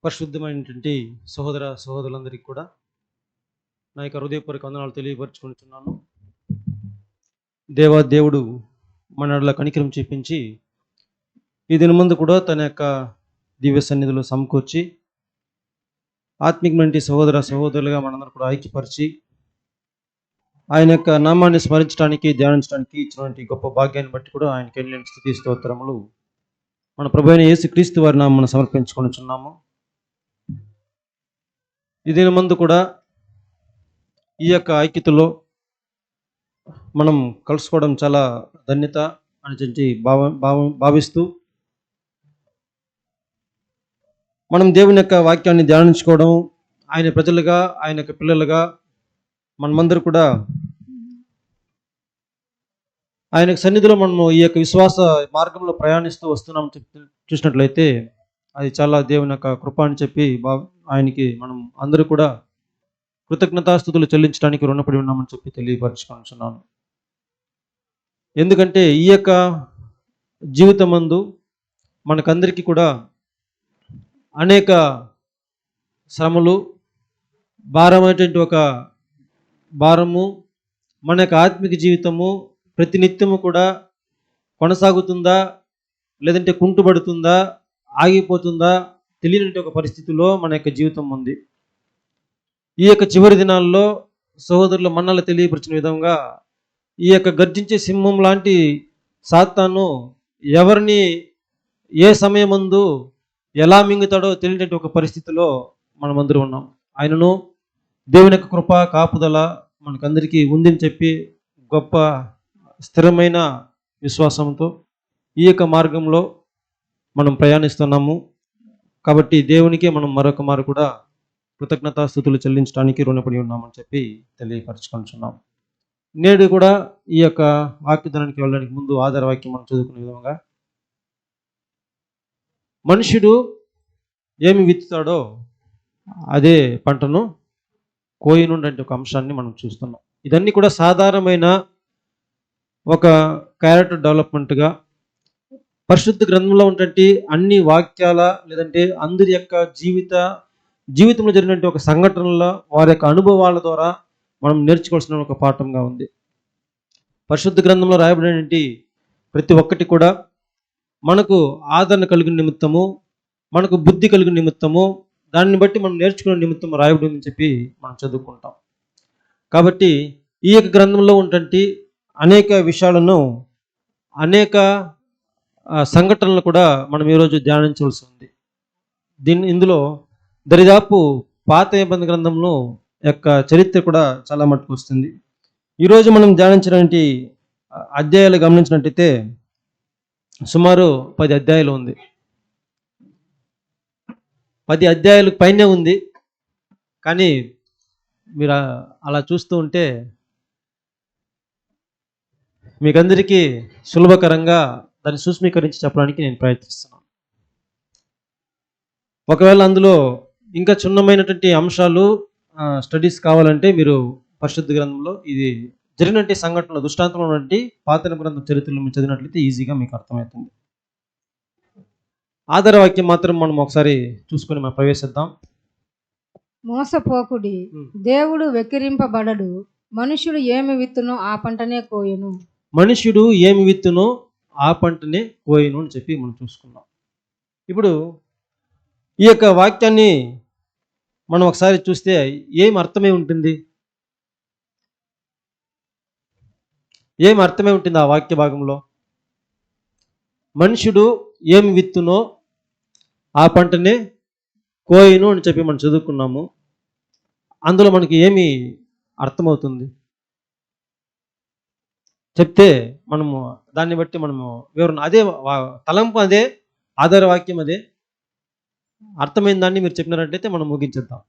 పరిశుద్ధమైనటువంటి సహోదర సహోదరులందరికీ కూడా నా యొక్క హృదయపూర్వక వందనాలు తెలియపరచుకుంటున్నాను. దేవుడు మనలో కనికరం చూపించి ఈ దిన ముందు కూడా తన యొక్క దివ్య సన్నిధిలో సమకూర్చి ఆత్మికమైన సహోదర సహోదరులుగా మనందరూ కూడా ఐక్యపరిచి ఆయన యొక్క నామాన్ని స్మరించడానికి ధ్యానించడానికి ఇచ్చినటువంటి గొప్ప భాగ్యాన్ని బట్టి కూడా ఆయనకి ఎన్ని స్తుతి స్తోత్రములు మన ప్రభు అయిన యేసుక్రీస్తు వారి నామమున సమర్పించుకొనుచున్నాము. ఈ దిన ముందు కూడా ఈ యొక్క ఐక్యతలో మనం కలుసుకోవడం చాలా ధన్యత అని భావిస్తూ మనం దేవుని యొక్క వాక్యాన్ని ధ్యానించుకోవడం, ఆయన ప్రజలుగా ఆయన యొక్క పిల్లలుగా మనమందరూ కూడా ఆయన సన్నిధిలో మనము ఈ యొక్క విశ్వాస మార్గంలో ప్రయాణిస్తూ వస్తున్నాం చూసినట్లయితే అది చాలా దేవుని యొక్క కృప అని చెప్పి ఆయనకి మనం అందరూ కూడా కృతజ్ఞతాస్తుతులు చెల్లించడానికి రుణపడి ఉన్నామని చెప్పి తెలియపరచుకుంటున్నాను. ఎందుకంటే ఈ యొక్క జీవితమందు మనకందరికీ కూడా అనేక శ్రమలు, భారమైనటువంటి ఒక భారము, మన యొక్క ఆత్మిక జీవితము ప్రతినిత్యము కూడా కొనసాగుతుందా లేదంటే కుంటుపడుతుందా ఆగిపోతుందా తెలియని ఒక పరిస్థితిలో మన యొక్క జీవితం ఉంది. ఈ యొక్క చివరి దినాల్లో సహోదరులు మన్నలు తెలియపరిచిన విధంగా ఈ యొక్క గర్జించే సింహం లాంటి సాతాను ఎవరిని ఏ సమయమందు ఎలా మింగుతాడో తెలియనటువంటి ఒక పరిస్థితిలో మనమందరూ ఉన్నాం. ఆయనను దేవుని యొక్క కృప కాపుదల మనకందరికీ ఉందని చెప్పి గొప్ప స్థిరమైన విశ్వాసంతో ఈ యొక్క మార్గంలో మనం ప్రయాణిస్తున్నాము. కాబట్టి దేవునికే మనం మరొక మారు కూడా కృతజ్ఞతాస్తుతులు చెల్లించడానికి రుణపడి ఉన్నామని చెప్పి తెలియపరచుకుంటున్నాం. నేడు కూడా ఈ యొక్క వాక్యదానానికి వెళ్ళడానికి ముందు ఆధార వాక్యం మనం చదువుకునే విధంగా, మనుషుడు ఏమి విత్తుతాడో అదే పంటను కోయినుండే ఒక అంశాన్ని మనం చూస్తున్నాం. ఇదన్నీ కూడా సాధారణమైన ఒక క్యారెక్టర్ డెవలప్మెంట్గా పరిశుద్ధ గ్రంథంలో ఉన్నటువంటి అన్ని వాక్యాల లేదంటే అందరి యొక్క జీవితంలో జరిగినటువంటి ఒక సంఘటనల వారి యొక్క అనుభవాల ద్వారా మనం నేర్చుకోవాల్సిన ఒక పాఠంగా ఉంది. పరిశుద్ధ గ్రంథంలో రాయబడినటువంటి ప్రతి ఒక్కటి కూడా మనకు ఆదరణ కలిగిన నిమిత్తము, మనకు బుద్ధి కలిగిన నిమిత్తము, దాన్ని బట్టి మనం నేర్చుకునే నిమిత్తం రాయబడిందని చెప్పి మనం చదువుకుంటాం. కాబట్టి ఈ యొక్క గ్రంథంలో ఉన్నటువంటి అనేక విషయాలను, అనేక సంఘటనలు కూడా మనం ఈరోజు ధ్యానించవలసి ఉంది. ఇందులో దరిదాపు పాత నిబంధన గ్రంథంలో యొక్క చరిత్ర కూడా చాలా మట్టుకు వస్తుంది. ఈరోజు మనం ధ్యానించినటువంటి అధ్యాయాలు గమనించినట్టయితే సుమారు 10 అధ్యాయాలు ఉంది. 10 అధ్యాయాలకు పైనే ఉంది. కానీ మీరు అలా చూస్తూ ఉంటే మీకందరికీ సులభకరంగా దాన్ని సూక్ష్మీకరించి చెప్పడానికి నేను ప్రయత్నిస్తున్నాను. ఒకవేళ అందులో ఇంకా క్షుణ్ణమైనటువంటి అంశాలు స్టడీస్ కావాలంటే మీరు పరిశుద్ధ గ్రంథంలో ఇది జరిగినటువంటి సంఘటనలు, దృష్టాంతంలో ఉన్నటువంటి పాత గ్రంథం చరిత్రలు మీరు చదివినట్లయితే ఈజీగా మీకు అర్థమవుతుంది. ఆధార వాక్యం మాత్రం మనం ఒకసారి చూసుకొని మనం ప్రవేశిద్దాం. మోసపోకుడి, దేవుడు వెక్కిరింపబడడు. మనుషుడు ఏమి విత్తునో ఆ పంటనే కోయును. మనుషుడు ఏమి విత్తునో ఆ పంటనే కోయును అని చెప్పి మనం చూసుకున్నాం. ఇప్పుడు ఈ యొక్క వాక్యాన్ని మనం ఒకసారి చూస్తే ఏం అర్థమై ఉంటుంది? ఏం అర్థమై ఉంటుంది ఆ వాక్య భాగంలో? మనుషుడు ఏమి విత్తునో ఆ పంటనే కోయును అని చెప్పి మనం చదువుకున్నాము. అందులో మనకి ఏమి అర్థమవుతుంది చెప్తే మనము దాన్ని బట్టి మనము వివరణ, అదే తలంపు, అదే ఆధార వాక్యం, అదే అర్థమైన దాన్ని మీరు చెప్పినట్లయితే మనం ముగించేద్దాం.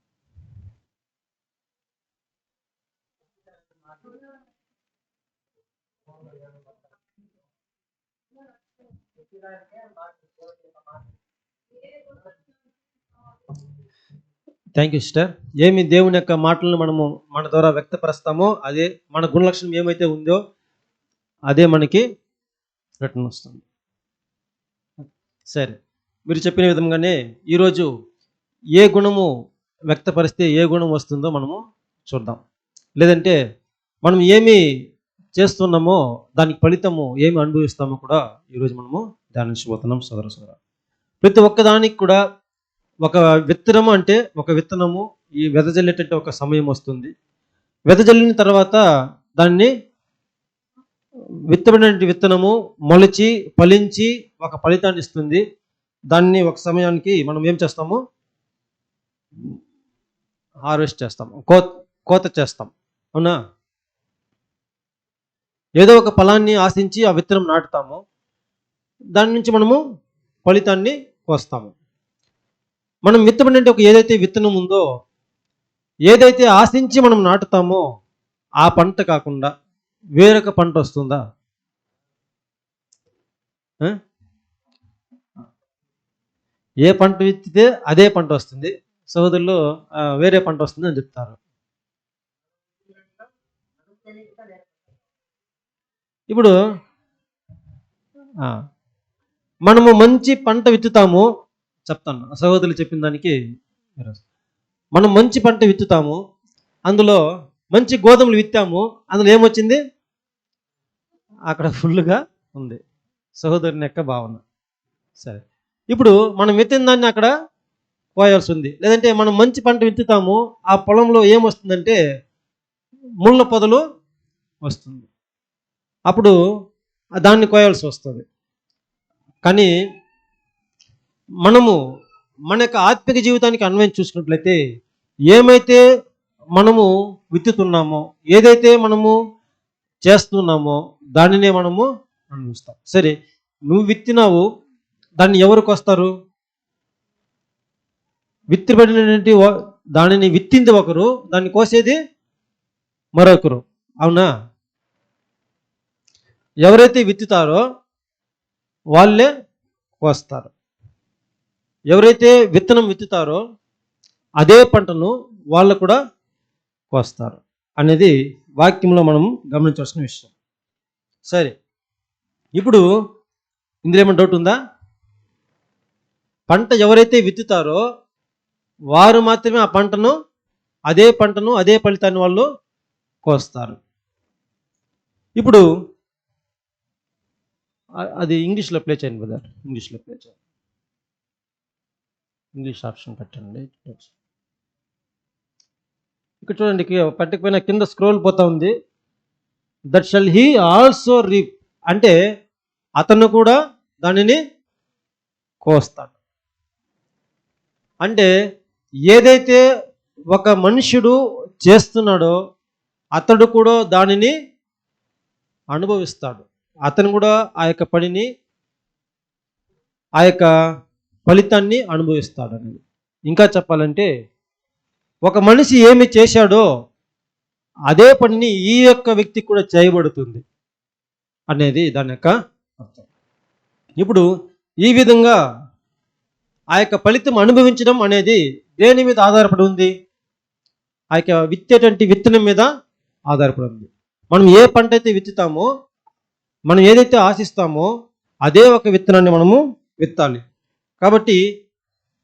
Thank you sister. ఏమి దేవుని యొక్క మాటలను మనము మన ద్వారా వ్యక్తపరుస్తామో అదే మన గుణలక్షణం ఏమైతే ఉందో అదే మనకి రిటర్న్ వస్తుంది. సరే, మీరు చెప్పిన విధంగానే ఈరోజు ఏ గుణము వ్యక్తపరిస్తే ఏ గుణం వస్తుందో మనము చూద్దాం. లేదంటే మనం ఏమి చేస్తున్నామో దానికి ఫలితము ఏమి అనుభవిస్తామో కూడా ఈరోజు మనము ధ్యానించబోతున్నాం సోదర సోదర. ప్రతి ఒక్కదానికి కూడా ఒక విత్తనము అంటే ఒక విత్తనము ఈ వెదజల్లేటట్టు ఒక సమయం వస్తుంది. వెదజల్లిన తర్వాత దాన్ని విత్తబడిన విత్తనము మొలిచి ఫలించి ఒక ఫలితాన్ని ఇస్తుంది. దాన్ని ఒక సమయానికి మనం ఏం చేస్తాము, హార్వెస్ట్ చేస్తాము, కోత చేస్తాం. అవునా? ఏదో ఒక ఫలాన్ని ఆశించి ఆ విత్తనం నాటుతాము, దాని నుంచి మనము ఫలితాన్ని కోస్తాము. మనం విత్తబడిన ఒక ఏదైతే విత్తనం ఉందో, ఏదైతే ఆశించి మనం నాటుతామో ఆ పంట కాకుండా వేరొక పంట వస్తుందా? ఏ పంట విత్తితే అదే పంట వస్తుంది. సహోదరులు వేరే పంట వస్తుంది అని చెప్తారు. ఇప్పుడు మనము మంచి పంట విత్తుతాము. చెప్తాను సహోదరులు చెప్పిన దానికి. మనం మంచి పంట విత్తుతాము, అందులో మంచి గోధుమలు విత్తాము, అందులో ఏమొచ్చింది? అక్కడ ఫుల్గా ఉంది. సహోదరుని యొక్క భావన. సరే, ఇప్పుడు మనం విత్తిన దాన్ని అక్కడ కోయాల్సి ఉంది. లేదంటే మనం మంచి పంట విత్తుతాము, ఆ పొలంలో ఏమొస్తుందంటే ముళ్ళ పొదలు వస్తుంది, అప్పుడు దాన్ని కోయాల్సి వస్తుంది. కానీ మనము మన యొక్క ఆత్మిక జీవితానికి అన్వయం చూసుకున్నట్లయితే ఏమైతే మనము విత్తుతున్నామో, ఏదైతే మనము చేస్తున్నామో దానినే మనము అనుభవిస్తాం. సరే, నువ్వు విత్తినావు, దాన్ని ఎవరికి వస్తారు? విత్తిబడినటువంటి దానిని విత్తింది ఒకరు, దాన్ని కోసేది మరొకరు. అవునా? ఎవరైతే విత్తుతారో వాళ్ళే కోస్తారు. ఎవరైతే విత్తనం విత్తుతారో అదే పంటను వాళ్ళు కూడా కోస్తారు అనేది వాక్యంలో మనం గమనించాల్సిన విషయం. సరే, ఇప్పుడు ఇందులో ఏమైనా డౌట్ ఉందా? పంట ఎవరైతే విత్తుతారో వారు మాత్రమే ఆ పంటను, అదే ఫలితాన్ని వాళ్ళు కోస్తారు. ఇప్పుడు అది ఇంగ్లీష్లో ప్లే చేయండి బ్రదర్, ఇంగ్లీష్లో ప్లే చేయండి. ఇంగ్లీష్ ఆప్షన్ పెట్టండి. ఇక్కడ చూడండి, పట్టకపోయినా కింద స్క్రోల్ పోతా ఉంది. That shall he also reap అంటే అతను కూడా దానిని కోస్తాడు. అంటే ఏదైతే ఒక మనుష్యుడు చేస్తున్నాడో అతడు కూడా దానిని అనుభవిస్తాడు. అతను కూడా ఆ యొక్క పనిని, ఆ యొక్క ఫలితాన్ని అనుభవిస్తాడు అనేది. ఇంకా చెప్పాలంటే ఒక మనిషి ఏమి చేశాడో అదే పనిని ఈ యొక్క వ్యక్తి కూడా చేయబడుతుంది అనేది దాని యొక్క అర్థం. ఇప్పుడు ఈ విధంగా ఆ యొక్క ఫలితం అనుభవించడం అనేది దేని మీద ఆధారపడి ఉంది? ఆ యొక్క విత్తేటువంటి విత్తనం మీద ఆధారపడి ఉంది. మనం ఏ పంట అయితే విత్తుతామో, మనం ఏదైతే ఆశిస్తామో అదే ఒక విత్తనాన్ని మనము విత్తాలి. కాబట్టి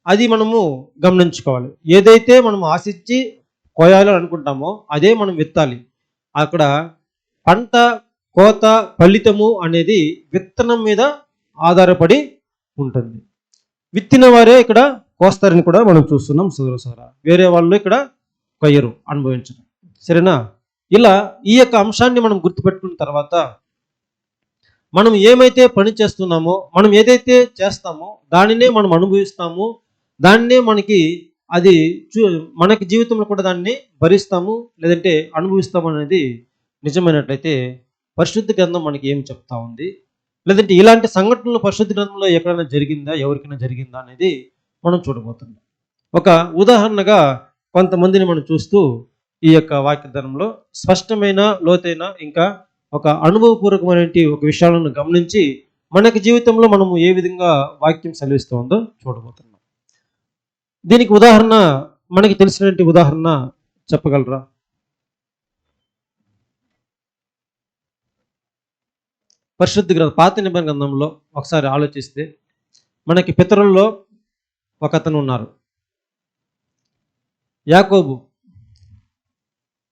అది మనము గమనించుకోవాలి. ఏదైతే మనం ఆశించి కోయాలని అనుకుంటామో అదే మనం విత్తాలి. అక్కడ పంట కోత ఫలితము అనేది విత్తనం మీద ఆధారపడి ఉంటుంది. విత్తిన వారే ఇక్కడ కోస్తారని కూడా మనం చూస్తున్నాం సోదర. వేరే వాళ్ళు ఇక్కడ కొయ్యరు, అనుభవించరు. సరేనా? ఇలా ఈ యొక్క అంశాన్ని మనం గుర్తుపెట్టుకున్న తర్వాత మనం ఏమైతే పని చేస్తున్నామో, మనం ఏదైతే చేస్తామో దానినే మనం అనుభవిస్తాము, దాన్నే మనకి జీవితంలో కూడా దాన్ని భరిస్తాము, లేదంటే అనుభవిస్తాము అనేది నిజమైనట్లయితే పరిశుద్ధ గ్రంథం మనకి ఏం చెప్తా ఉంది? లేదంటే ఇలాంటి సంఘటనలు పరిశుద్ధ గ్రంథంలో ఎక్కడైనా జరిగిందా, ఎవరికైనా జరిగిందా అనేది మనం చూడబోతున్నాం. ఒక ఉదాహరణగా కొంతమందిని మనం చూస్తూ ఈ యొక్క వాక్యధనంలో స్పష్టమైన, లోతైన, ఇంకా ఒక అనుభవపూర్వకమైన ఒక విషయాలను గమనించి మనకి జీవితంలో మనము ఏ విధంగా వాక్యం సెలవిస్తూ ఉందో చూడబోతున్నాం. దీనికి ఉదాహరణ, మనకి తెలిసినటువంటి ఉదాహరణ చెప్పగలరా? పరిశుద్ధ గ్రంథం పాత నిబంధన గ్రంథంలో ఒకసారి ఆలోచిస్తే మనకి పితరుల్లో ఒక అతను ఉన్నారు. యాకోబు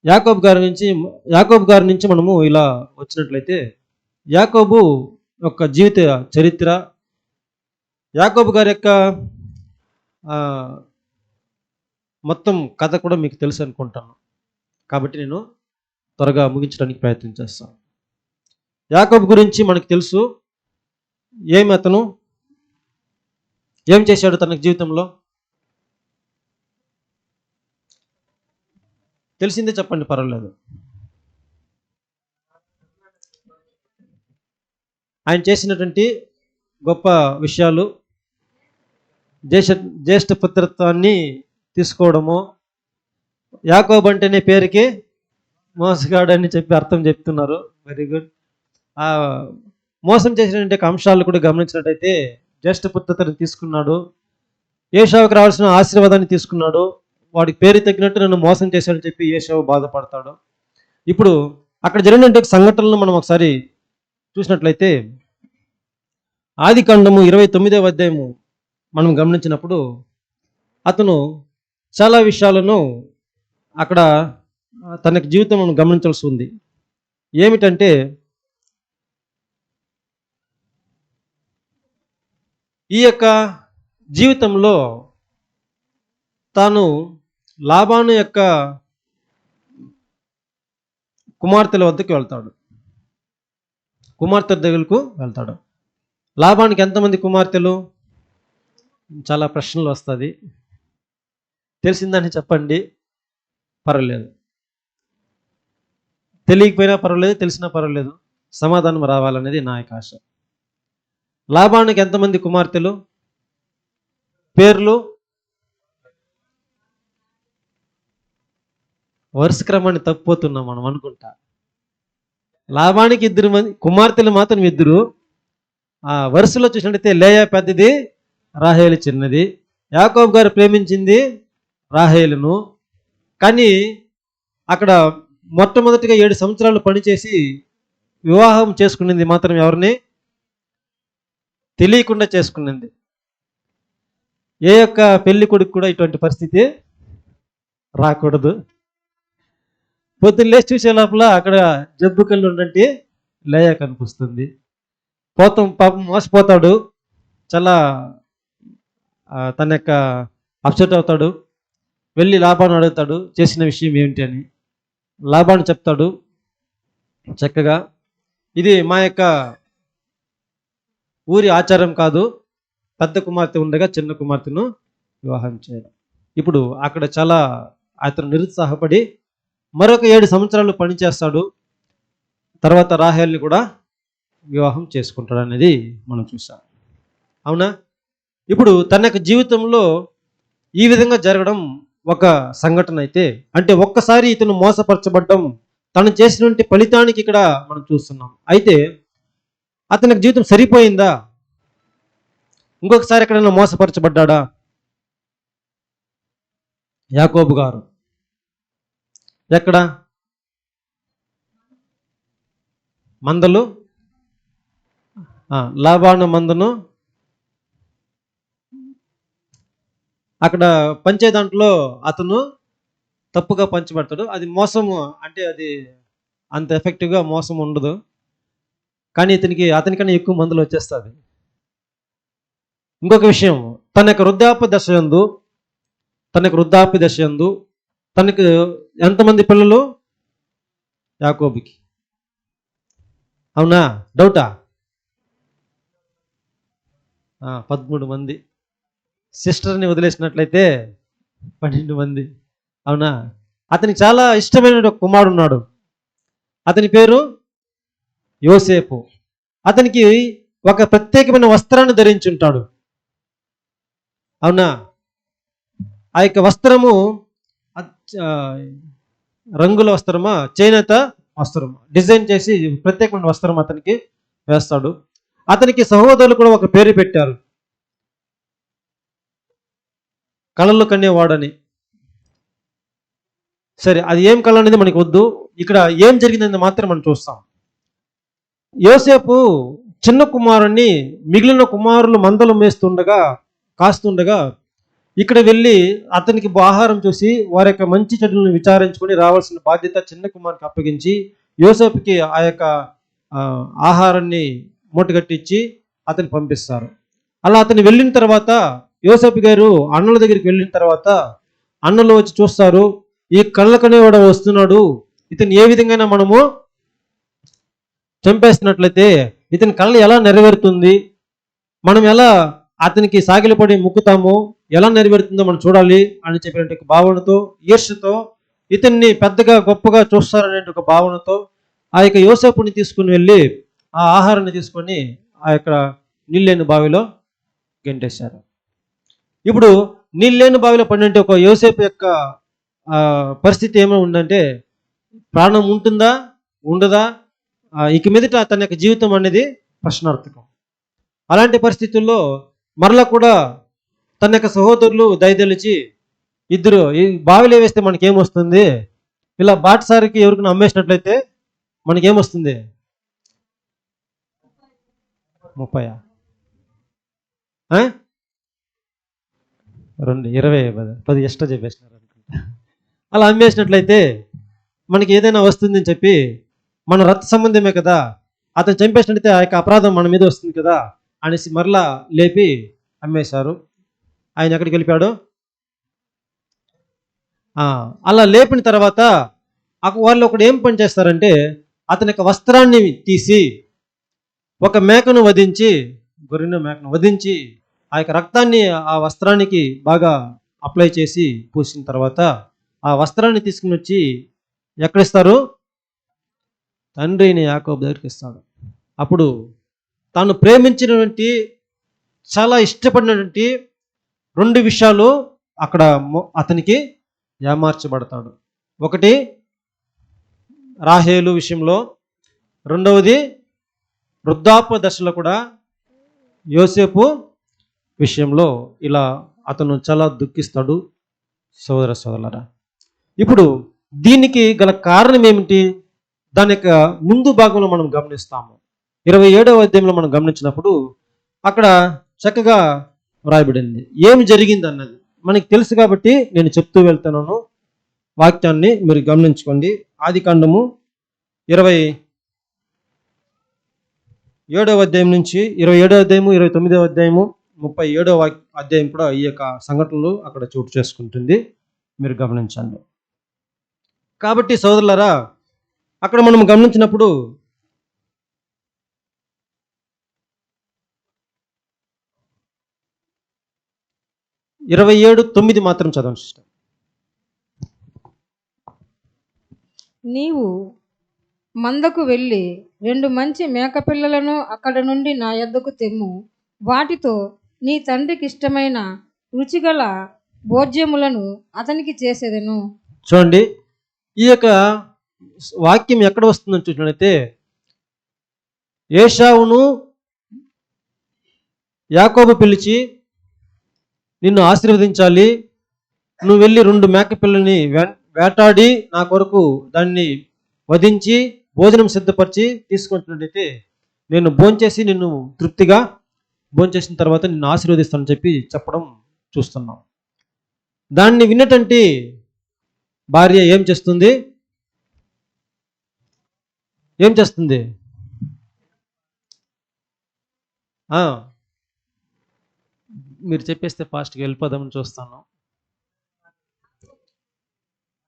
యాకోబు గారి నుంచి మనము ఇలా వచ్చినట్లయితే యాకోబు యొక్క జీవిత చరిత్ర, యాకోబు గారి యొక్క ఆ, మొత్తం కథ కూడా మీకు తెలుసు అనుకుంటాను. కాబట్టి నేను త్వరగా ముగించడానికి ప్రయత్నం చేస్తాను. యాకోబు గురించి మనకు తెలుసు. అతను ఏం చేశాడు తన జీవితంలో? తెలిసిందే చెప్పండి, పర్వాలేదు. ఆయన చేసినటువంటి గొప్ప విషయాలు, జ్యేష్ఠ పుత్రత్వాన్ని తీసుకోవడము, యాకోబు అంటేనే పేరుకి మోసగాడని చెప్పి అర్థం చెప్తున్నారు. Very good. ఆ మోసం చేసినటువంటి అంశాలు కూడా గమనించినట్టయితే జ్యేష్ఠ పుత్రతని తీసుకున్నాడు, ఏశావుకు రావాల్సిన ఆశీర్వాదాన్ని తీసుకున్నాడు. వాడికి పేరు తగ్గినట్టు నన్ను మోసం చేశాడని చెప్పి ఏశావు బాధపడతాడు. ఇప్పుడు అక్కడ జరిగినటువంటి సంఘటనలు మనం ఒకసారి చూసినట్లయితే ఆదికాండము 29వ అధ్యాయము మనం గమనించినప్పుడు అతను చాలా విషయాలను అక్కడ తనకి జీవితం మనం గమనించాల్సి ఉంది. ఏమిటంటే ఈ యొక్క జీవితంలో తాను లాబాను యొక్క కుమార్తెల వద్దకు వెళ్తాడు, కుమార్తె దగ్గరకు వెళ్తాడు. లాబానికి ఎంతమంది కుమార్తెలు? చాలా ప్రశ్నలు వస్తుంది. తెలిసిందని చెప్పండి, పర్వాలేదు. తెలియకపోయినా పర్వాలేదు, తెలిసినా పర్వాలేదు, సమాధానం రావాలనేది నా యొక్క ఆశ. లాబానికి ఎంతమంది కుమార్తెలు? పేర్లు వరుస క్రమాన్ని తప్పిపోతున్నాం మనం అనుకుంటా. లాబానికి 2 మంది కుమార్తెలు మాత్రం 2. ఆ వరుసలో చూసినట్టయితే లేయా పెద్దది, రాహేలు చిన్నది. యాకోబు గారు ప్రేమించింది రాహేలును. కానీ అక్కడ మొట్టమొదటిగా 7 సంవత్సరాలు పనిచేసి వివాహం చేసుకునేది మాత్రం ఎవరిని? తెలియకుండా చేసుకున్నది. ఏ యొక్క పెళ్లి కొడుకు కూడా ఇటువంటి పరిస్థితి రాకూడదు. పొద్దున్న లేచి చూసే లోపల అక్కడ జబ్బు కళ్ళు ఉన్నట్టు లేయా కనిపిస్తుంది. పాపం మోసపోతాడు, చాలా తన యొక్క అప్సెట్ అవుతాడు. వెళ్ళి లాబాను అడుగుతాడు చేసిన విషయం ఏమిటి అని. లాబాను చెప్తాడు చక్కగా, ఇది మా యొక్క ఊరి ఆచారం కాదు, పెద్ద కుమార్తె ఉండగా చిన్న కుమార్తెను వివాహం చేయడం. ఇప్పుడు అక్కడ చాలా అతను నిరుత్సాహపడి మరొక 7 సంవత్సరాలు పనిచేస్తాడు. తర్వాత రాహేల్ని కూడా వివాహం చేసుకుంటాడు అనేది మనం చూసాం. అవునా? ఇప్పుడు తన యొక్క జీవితంలో ఈ విధంగా జరగడం ఒక సంఘటన అయితే, అంటే ఒక్కసారి ఇతను మోసపరచబడ్డం, తను చేసినటువంటి ఫలితానికి ఇక్కడ మనం చూస్తున్నాం. అయితే అతనికి జీవితం సరిపోయిందా? ఇంకొకసారి ఎక్కడైనా మోసపరచబడ్డా? యాకోబు గారు ఎక్కడ? మందలు, లాబాను మందను అక్కడ పంచే దాంట్లో అతను తప్పుగా పంచబడతాడు. అది మోసము, అంటే అది అంత ఎఫెక్టివ్గా మోసం ఉండదు. కానీ అతనికన్నా ఎక్కువ మందులు వచ్చేస్తుంది. ఇంకొక విషయం, తన యొక్క వృద్ధాప్య దశ యందు తనకు ఎంతమంది పిల్లలు? యాకోబుకి. అవునా? డౌటా? 13 మంది. సిస్టర్ని వదిలేసినట్లయితే 12 మంది. అవునా? అతనికి చాలా ఇష్టమైన ఒక కుమారుడు ఉన్నాడు. అతని పేరు యోసేపు. అతనికి ఒక ప్రత్యేకమైన వస్త్రాన్ని ధరించుంటాడు. అవునా? ఆ యొక్క వస్త్రము రంగుల వస్త్రమా, చేనేత వస్త్రమా, డిజైన్ చేసి ప్రత్యేకమైన వస్త్రం అతనికి వేస్తాడు. అతనికి సహోదరులు కూడా ఒక పేరు పెట్టారు, కళలు కనేవాడని. సరే, అది ఏం కళ అనేది మనకి వద్దు. ఇక్కడ ఏం జరిగిందని మాత్రం మనం చూస్తాం. యోసేపు చిన్న కుమారుణ్ణి మిగిలిన కుమారులు మందలు కాస్తుండగా ఇక్కడ వెళ్ళి అతనికి ఆహారం చూసి వారి యొక్క మంచి చెడులను విచారించుకొని రావాల్సిన బాధ్యత చిన్న కుమారునికి అప్పగించి యోసేపుకి ఆ యొక్క ఆ, ఆహారాన్ని మూటగట్టించి అతన్ని పంపిస్తారు. అలా అతను వెళ్ళిన తర్వాత యోసేపు గారు అన్నల దగ్గరికి వెళ్ళిన తర్వాత అన్నలు వచ్చి చూస్తారు, ఈ కళ్ళకనే వాడు వస్తున్నాడు, ఇతను ఏ విధంగా మనము చంపేస్తున్నట్లయితే ఇతని కళ్ళ ఎలా నెరవేరుతుంది, మనం ఎలా అతనికి సాగిలపడి ముక్కుతాము, ఎలా నెరవేరుతుందో మనం చూడాలి అని చెప్పినట్టు ఒక భావనతో, ఈర్ష్యతో, ఇతన్ని పెద్దగా గొప్పగా చూస్తారనే ఒక భావనతో ఆ యొక్క యోసేపుని తీసుకుని వెళ్ళి ఆ ఆహారాన్ని తీసుకొని ఆ యొక్క నీళ్ళేని బావిలో గెంటేశారు. ఇప్పుడు నీళ్ళేని బావిలో పడినట్టు ఒక యోసేపు యొక్క పరిస్థితి ఏమో ఉందంటే, ప్రాణం ఉంటుందా ఉండదా, ఇక మీదట తన యొక్క జీవితం అనేది ప్రశ్నార్థకం. అలాంటి పరిస్థితుల్లో మరలా కూడా తన యొక్క సహోదరులు దయదలిచి, ఇద్దరు ఈ బావిలో వేస్తే మనకేమొస్తుంది, ఇలా బాటసారికి ఎవరికైనా అమ్మేసినట్లయితే మనకేమొస్తుంది, 30 2 20 10 ఎక్స్ట్రా చెప్పేసినారు అనుకుంటా. అలా అమ్మేసినట్లయితే మనకి ఏదైనా వస్తుందని చెప్పి, మన రక్త సంబంధమే కదా, అతను చంపేసినట్లయితే ఆ యొక్క అపరాధం మన మీద వస్తుంది కదా అనేసి మరలా లేపి అమ్మేశారు. ఆయన ఎక్కడికి వెళ్ళిపోయాడు, అలా లేపిన తర్వాత వాళ్ళు ఒకడు ఏం పని చేస్తారంటే, అతని యొక్క వస్త్రాన్ని తీసి ఒక మేకను వధించి, గొర్రెను మేకను వధించి ఆ యొక్క రక్తాన్ని ఆ వస్త్రానికి బాగా అప్లై చేసి పూసిన తర్వాత ఆ వస్త్రాన్ని తీసుకుని వచ్చి ఎక్కడిస్తారు, తండ్రి అయిన యాకోబు దగ్గరికి ఇస్తాడు. అప్పుడు తాను ప్రేమించినటువంటి, చాలా ఇష్టపడినటువంటి 2 విషయాలు అక్కడ అతనికి ఏమార్చబడతాడు. ఒకటి రాహేలు విషయంలో, రెండవది వృద్ధాప్య దశలో కూడా యోసేపు విషయంలో ఇలా అతను చాలా దుఃఖిస్తాడు. సోదర సోదరులారా, ఇప్పుడు దీనికి గల కారణం ఏమిటి, దాని యొక్క ముందు భాగంలో మనం గమనిస్తాము. 27వ అధ్యాయంలో మనం గమనించినప్పుడు అక్కడ చక్కగా వ్రాయబడింది ఏమి జరిగింది అన్నది మనకి తెలుసు కాబట్టి నేను చెప్తూ వెళ్తున్నాను. వాక్యాన్ని మీరు గమనించుకోండి. ఆదికాండము 27వ అధ్యాయం నుంచి 27వ అధ్యాయము, 29వ అధ్యాయము, 37వ అధ్యాయం కూడా ఈ యొక్క సంఘటనలు అక్కడ చోటు చేసుకుంటుంది. మీరు గమనించండి. కాబట్టి సోదరులారా, అక్కడ మనం గమనించినప్పుడు 27:9 మాత్రం చదవండి సిస్టర్. నీవు మందకు వెళ్ళి 2 మంచి మేకపిల్లలను అక్కడ నుండి నా యొద్దకు తెమ్ము, వాటితో నీ తండ్రికి ఇష్టమైన రుచిగల భోజ్యములను అతనికి చేసేదెను. చూడండి, ఈ యొక్క వాక్యం ఎక్కడ వస్తుందని చూసినట్లయితే, ఏశావును యాకోబు పిలిచి, నిన్ను ఆశీర్వదించాలి, నువ్వు వెళ్ళి 2 మేకపిల్లని వేటాడి నా కొరకు దాన్ని వధించి భోజనం సిద్ధపరిచి తీసుకుంటున్నట్టయితే నేను భోంచేసి నిన్ను తృప్తిగా భోంచేసిన తర్వాత నిన్ను ఆశీర్వదిస్తానని చెప్పి చెప్పడం చూస్తున్నాం. దాన్ని విన్నటువంటి భార్య ఏం చేస్తుంది, మీరు చెప్పేస్తే ఫాస్ట్గా వెళ్ళిపోదామని చూస్తాను.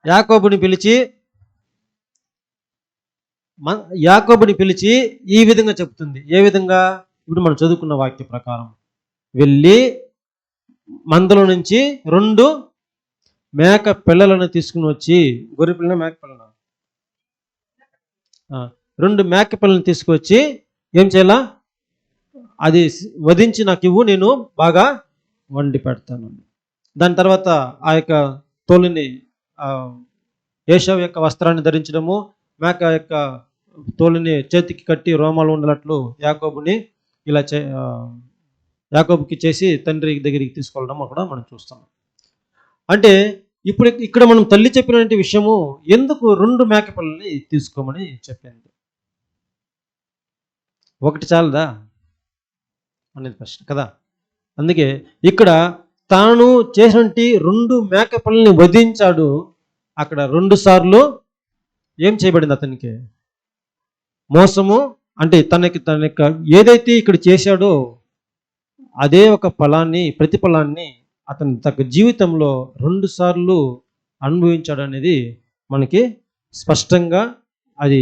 యాకోబుని పిలిచి ఈ విధంగా చెప్తుంది. ఏ విధంగా? ఇప్పుడు మనం చదువుకున్న వాక్య ప్రకారం, వెళ్ళి మందలో నుంచి 2 మేక పిల్లలను తీసుకుని వచ్చి, గొర్రె పిల్లల మేక పిల్లల 2 మేక పిల్లలను తీసుకొచ్చి ఏం చేయాలా, అది వధించి నాకు ఇవ్వు, నేను బాగా వండి పెడతాను. దాని తర్వాత ఆ యొక్క తోలుని, ఏశావు యొక్క వస్త్రాన్ని ధరించడము, మేక యొక్క తోలుని చేతికి కట్టి రోమాలు ఉండేటట్లు యాకోబుకి చేసి తండ్రి దగ్గరికి తీసుకెళ్ళడం అక్కడ మనం చూస్తున్నాం. అంటే ఇప్పుడు ఇక్కడ మనం తల్లి చెప్పినటువంటి విషయము, ఎందుకు 2 మేక పిల్లల్ని తీసుకోమని చెప్పింది? ఒకటి చాలదా అనేది ప్రశ్న కదా. అందుకే ఇక్కడ తాను చేసినటువంటి 2 మేకపిల్లల్ని వధించాడు. అక్కడ 2 సార్లు ఏం చేయబడింది అతనికి? మోసము. అంటే తన యొక్క ఏదైతే ఇక్కడ చేశాడో అదే ఒక ప్రతిఫలాన్ని అతని తగ్గ జీవితంలో 2 సార్లు అనుభవించాడు అనేది మనకి స్పష్టంగా అది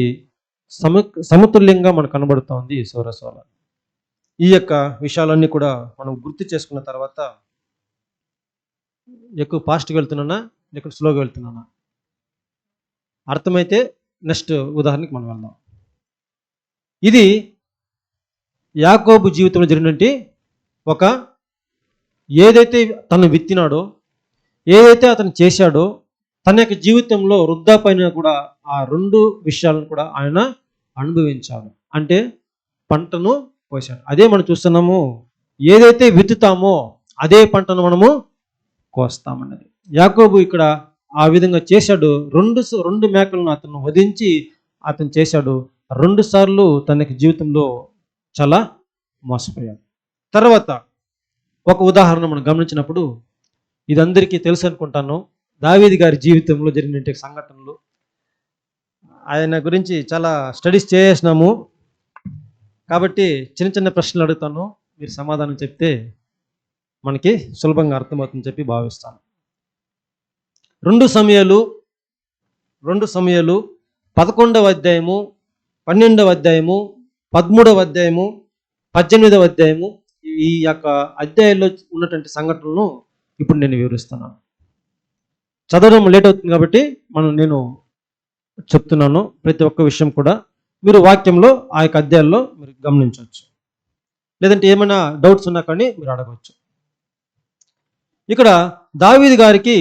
సమతుల్యంగా మనకు కనబడుతోంది సౌరస్వాల. ఈ యొక్క విషయాలన్నీ కూడా మనం గుర్తు చేసుకున్న తర్వాత ఎక్కువ ఫాస్ట్గా వెళ్తున్నానా లేక స్లోగా వెళ్తున్నానా అర్థమైతే నెక్స్ట్ ఉదాహరణకి మనం వెళ్దాం. ఇది యాకోబు జీవితంలో జరిగినటువంటి ఒక ఏదైతే తను విత్తినాడో, ఏదైతే అతను చేశాడో, తన యొక్క జీవితంలో వృద్ధాపైన కూడా ఆ 2 విషయాలను కూడా ఆయన అనుభవించాడు. అంటే పంటను కోశాడు. అదే మనం చూస్తున్నాము, ఏదైతే విత్తుతామో అదే పంటను మనము కోస్తామన్నది. యాకోబు ఇక్కడ ఆ విధంగా చేశాడు. 2 మేకలను అతను వధించి అతను చేశాడు. 2 సార్లు తనకి జీవితంలో చాలా మోసపోయాడు. తర్వాత ఒక ఉదాహరణ మనం గమనించినప్పుడు, ఇది అందరికీ తెలుసు అనుకుంటాను, దావీదు గారి జీవితంలో జరిగిన సంఘటనలు. ఆయన గురించి చాలా స్టడీస్ చేసినాము కాబట్టి చిన్న చిన్న ప్రశ్నలు అడుగుతాను, మీరు సమాధానం చెప్తే మనకి సులభంగా అర్థమవుతుందని చెప్పి భావిస్తాను. 2 సమయాలు 11వ అధ్యాయము, 12వ అధ్యాయము, 13వ అధ్యాయము, 18వ అధ్యాయము, ఈ యొక్క అధ్యాయంలో ఉన్నటువంటి సంఘటనలను ఇప్పుడు నేను వివరిస్తున్నాను. చదవడం లేట్ అవుతుంది కాబట్టి నేను చెప్తున్నాను. ప్రతి ఒక్క విషయం కూడా మీరు వాక్యంలో ఆ యొక్క అధ్యాయంలో మీరు గమనించవచ్చు. లేదంటే ఏమైనా డౌట్స్ ఉన్నా కానీ మీరు అడగవచ్చు. ఇక్కడ దావీదు గారికి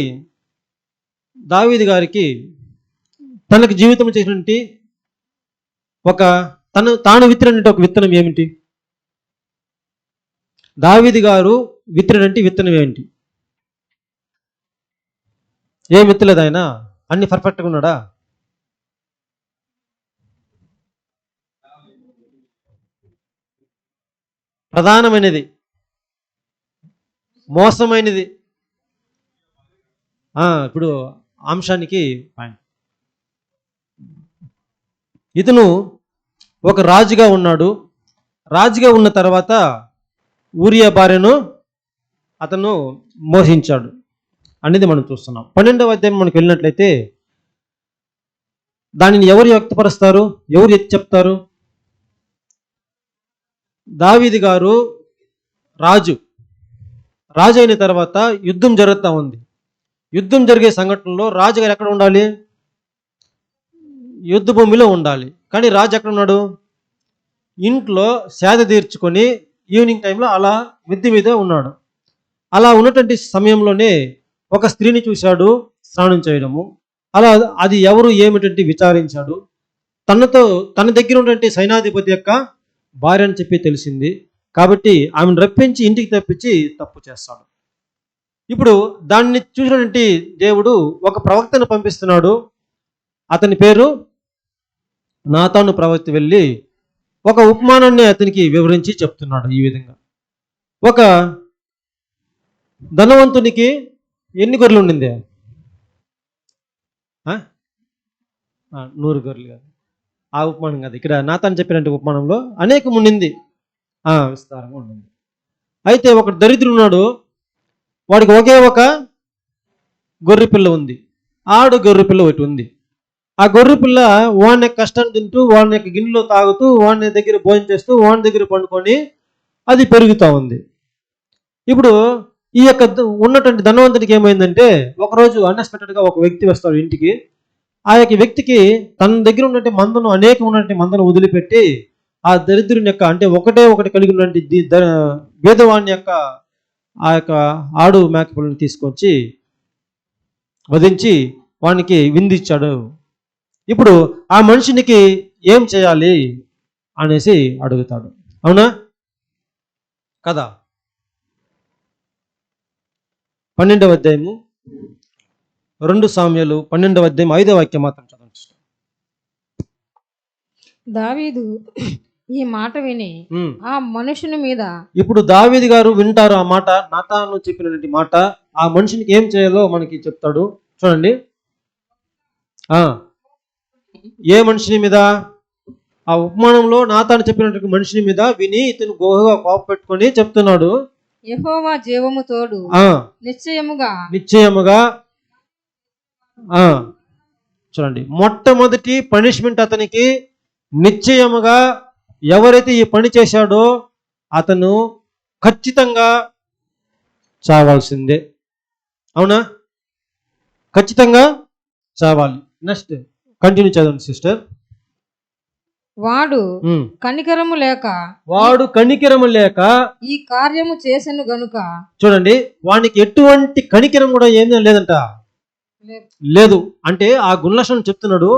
తనకు జీవితం చేసినటువంటి తాను విత్తినటువంటి ఒక విత్తనం ఏమిటి? దావీదు గారు విత్తినటువంటి విత్తనం ఏమిటి? ఏం విత్తలేదు ఆయన? అన్ని పర్ఫెక్ట్గా ఉన్నాడా? ప్రధానమైనది మోసమైనది. ఇప్పుడు అంశానికి ఇతను ఒక రాజుగా ఉన్నాడు. రాజుగా ఉన్న తర్వాత ఊరియా భార్యను అతను మోహించాడు అనేది మనం చూస్తున్నాం. 12వ అధ్యాయం మనకు వెళ్ళినట్లయితే దానిని ఎవరు వ్యక్తపరుస్తారు, ఎవరు ఎత్తి చెప్తారు? దావీదు గారు రాజు అయిన తర్వాత యుద్ధం జరుగుతూ ఉంది. యుద్ధం జరిగే సంఘటనలో రాజుగారు ఎక్కడ ఉండాలి? యుద్ధ భూమిలో ఉండాలి. కానీ రాజు ఎక్కడ ఉన్నాడు? ఇంట్లో సేద తీర్చుకొని ఈవినింగ్ టైంలో అలా మిద్దె మీద ఉన్నాడు. అలా ఉన్నటువంటి సమయంలోనే ఒక స్త్రీని చూశాడు స్నానం చేయడము. అలా అది ఎవరు ఏమిటంటే విచారించాడు. తన దగ్గర ఉన్నటువంటి సైనాధిపతి యొక్క భార్య అని చెప్పి తెలిసింది. కాబట్టి ఆమెను రప్పించి ఇంటికి తెప్పించి తప్పు చేస్తాడు. ఇప్పుడు దాన్ని చూసినటువంటి దేవుడు ఒక ప్రవక్తను పంపిస్తున్నాడు. అతని పేరు నాతాను ప్రవక్త. వెళ్ళి ఒక ఉపమానాన్ని అతనికి వివరించి చెప్తున్నాడు. ఈ విధంగా ఒక ధనవంతునికి ఎన్ని గొర్రెలు ఉండింది? 100 గొర్రెలు కాదు, ఆ ఉపమానం కాదు. ఇక్కడ నాతాను చెప్పినట్టు ఉపమానంలో అనేకం ఉండింది, విస్తారంగా ఉండింది. అయితే ఒక దరిద్రుడు ఉన్నాడు. వాడికి ఒకే ఒక గొర్రె పిల్ల ఉంది. ఆడు గొర్రె పిల్ల ఒకటి ఉంది. ఆ గొర్రె పిల్ల వాడిని కష్టాన్ని తింటూ, వాడిని యొక్క గిన్నెలో తాగుతూ, వాడిని దగ్గర భోజనం చేస్తూ, వాడి దగ్గర పండుకొని అది పెరుగుతూ ఉంది. ఇప్పుడు ఈ యొక్క ఉన్నటువంటి ధనవంతుడికి ఏమైందంటే, ఒకరోజు అన్ఎక్స్పెక్టెడ్గా ఒక వ్యక్తి వస్తాడు ఇంటికి. ఆ యొక్క వ్యక్తికి తన దగ్గర ఉన్నటువంటి మందను, అనేకం ఉన్నటువంటి మందను వదిలిపెట్టి ఆ దరిద్రుని యొక్క, అంటే ఒకటి కలిగి ఉన్నటువంటి భేదవాణి యొక్క ఆ యొక్క ఆడు మేకపిల్లని తీసుకొచ్చి వధించి వానికి విందిచ్చాడు. ఇప్పుడు ఆ మనిషినికి ఏం చేయాలి అనేసి అడుగుతాడు. అవునా కదా? 12వ అధ్యాయము 2 సామ్యులు 12వ అధ్యాయం 5వ వాక్యం మాత్రం చదవండి. దావీదు ఈ మాట విని ఉమ్. ఆ మనుషుని మీద ఇప్పుడు దావీదు గారు వింటారు ఆ మాట, నాతాను చెప్పినటువంటి మాట. ఆ మనిషినికి ఏం చేయాలో మనకి చెప్తాడు. చూడండి. ఆ ఏ మనిషిని మీద? ఆ ఉపమానంలో నాతాను చెప్పినటువంటి మనిషిని మీద విని ఇతను గోహగా కోప పెట్టుకొని చెప్తున్నాడు. యెహోవా జీవము తోడు ఆ నిశ్చయముగా నిశ్చయముగా. ఆ చూడండి, మొట్టమొదటి పనిష్మెంట్ అతనికి నిశ్చయముగా. ఎవరైతే ఈ పని చేశాడో అతను ఖచ్చితంగా చావాల్సిందే. అవునా? ఖచ్చితంగా చావాలి. నెక్స్ట్ కంటిన్యూ చదవండి సిస్టర్. వాడు కనికరము లేక వాడు కనికరము లేక ఈ కార్యము చేసెను గనుక. చూడండి, వానికి ఎటువంటి కనికరం కూడా ఏమీ లేదంట. లేదు అంటే ఆ గుణలక్షణం చెప్తున్నాడు.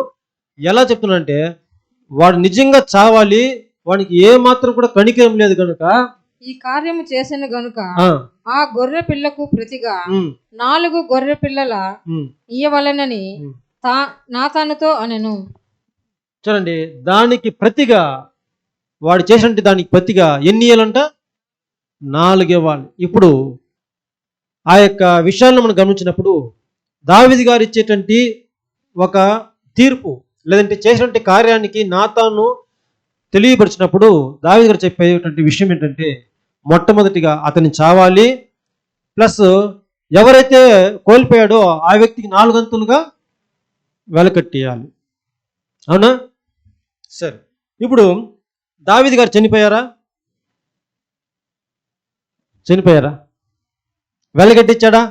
ఎలా చెప్తున్నాడు అంటే వాడు నిజంగా చావాలి, వానికి ఏ మాత్రం కూడా కనికరం లేదు కనుక ఈ కార్యము చేసెను గనుక ఆ గొర్రె పిల్లకు ప్రతిగా 4 గొర్రె పిల్లల ఇయ్యవలెనని నాతానుతో అనెను. చూడండి, దానికి ప్రతిగా వాడు చేసినట్టు దానికి ప్రతిగా ఎన్ని ఇవ్వాలంట? 4 ఇవ్వాలి. ఇప్పుడు ఆ యొక్క విషయాలను మనం గమనించినప్పుడు దావీదు గారు ఇచ్చేటువంటి ఒక తీర్పు లేదంటే చేసినటువంటి కార్యానికి నాతాను తెలియపరిచినప్పుడు దావీదు గారు చెప్పేటువంటి విషయం ఏంటంటే మొట్టమొదటిగా అతని చావాలి, ప్లస్ ఎవరైతే కోల్పోయాడో ఆ వ్యక్తికి 4 అంతులుగా వెలకట్టేయాలి. అవునా? సరే, ఇప్పుడు దావీదు గారు చనిపోయారా? చనిపోయారా? వెలకట్టించాడా?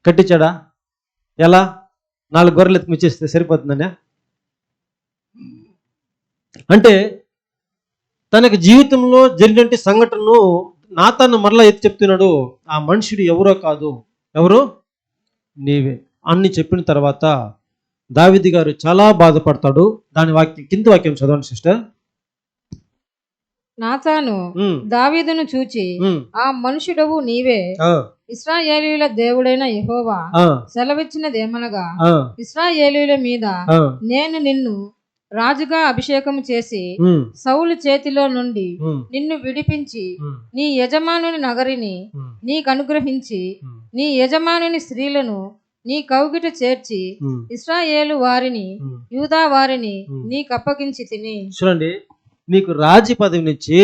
కట్టించాడా? ఎలా? 4 గొర్రెలు ఎత్తుకొచ్చేస్తే సరిపోతుందనే? అంటే తనకు జీవితంలో జరిగినటువంటి సంఘటనను నాతాను మరలా ఎత్తి చెప్తున్నాడు. ఆ మనుషుడు ఎవరో కాదు, ఎవరు? నీవే అన్ని చెప్పిన తర్వాత దావీదు గారు చాలా బాధపడతాడు. దాని కింద వాక్యం చదవండి సిస్టర్. నాతాను దావీదును చూచి ఆ మనుషుడవు నీవే, ఇశ్రాయేలీయుల దేవుడైన యెహోవా సెలవిచ్చినదేమనగా, ఇశ్రాయేలీయుల మీద నేను నిన్ను రాజుగా అభిషేకం చేసి సౌలు చేతిలో నుండి నిన్ను విడిపించి నీ యజమానుని నగరిని నీకు అనుగ్రహించి నీ యజమానుని స్త్రీలను నీ కౌగిట చేర్చి ఇశ్రాయేలు వారిని యూదా వారిని నీకు అప్పగించి తిని. చూడండి, నీకు రాజు పదవినిచ్చి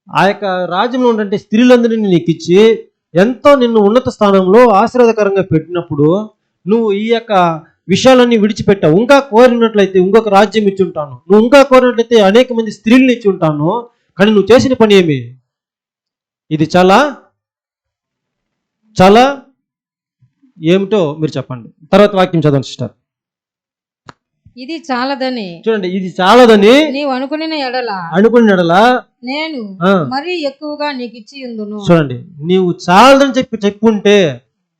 ఆ యొక్క రాజ్యంలో ఉన్నటువంటి స్త్రీలందరినీ నీకు ఇచ్చి ఎంతో నిన్ను ఉన్నత స్థానంలో ఆశీర్వాదకరంగా పెట్టినప్పుడు నువ్వు ఈ యొక్క విషయాలన్నీ విడిచిపెట్టావు. ఇంకా కోరినట్లయితే ఇంకొక రాజ్యం ఇచ్చి ఉంటాను, నువ్వు ఇంకా కోరినట్లయితే అనేక మంది స్త్రీలను ఇచ్చి ఉంటాను, కానీ నువ్వు చేసిన పని ఏమి? ఇది చాలా చాలా ఏమిటో మీరు చెప్పండి. తర్వాత వాక్యం చదవండి సిస్టర్. ఇది చాలదని, చూడండి, ఇది చాలదని నీవు అనుకుని ఎడల నేను మరీ ఎక్కువగా నీకు ఇచ్చి ఉందును. చూడండి, నీవు చాలదని చెప్పుంటే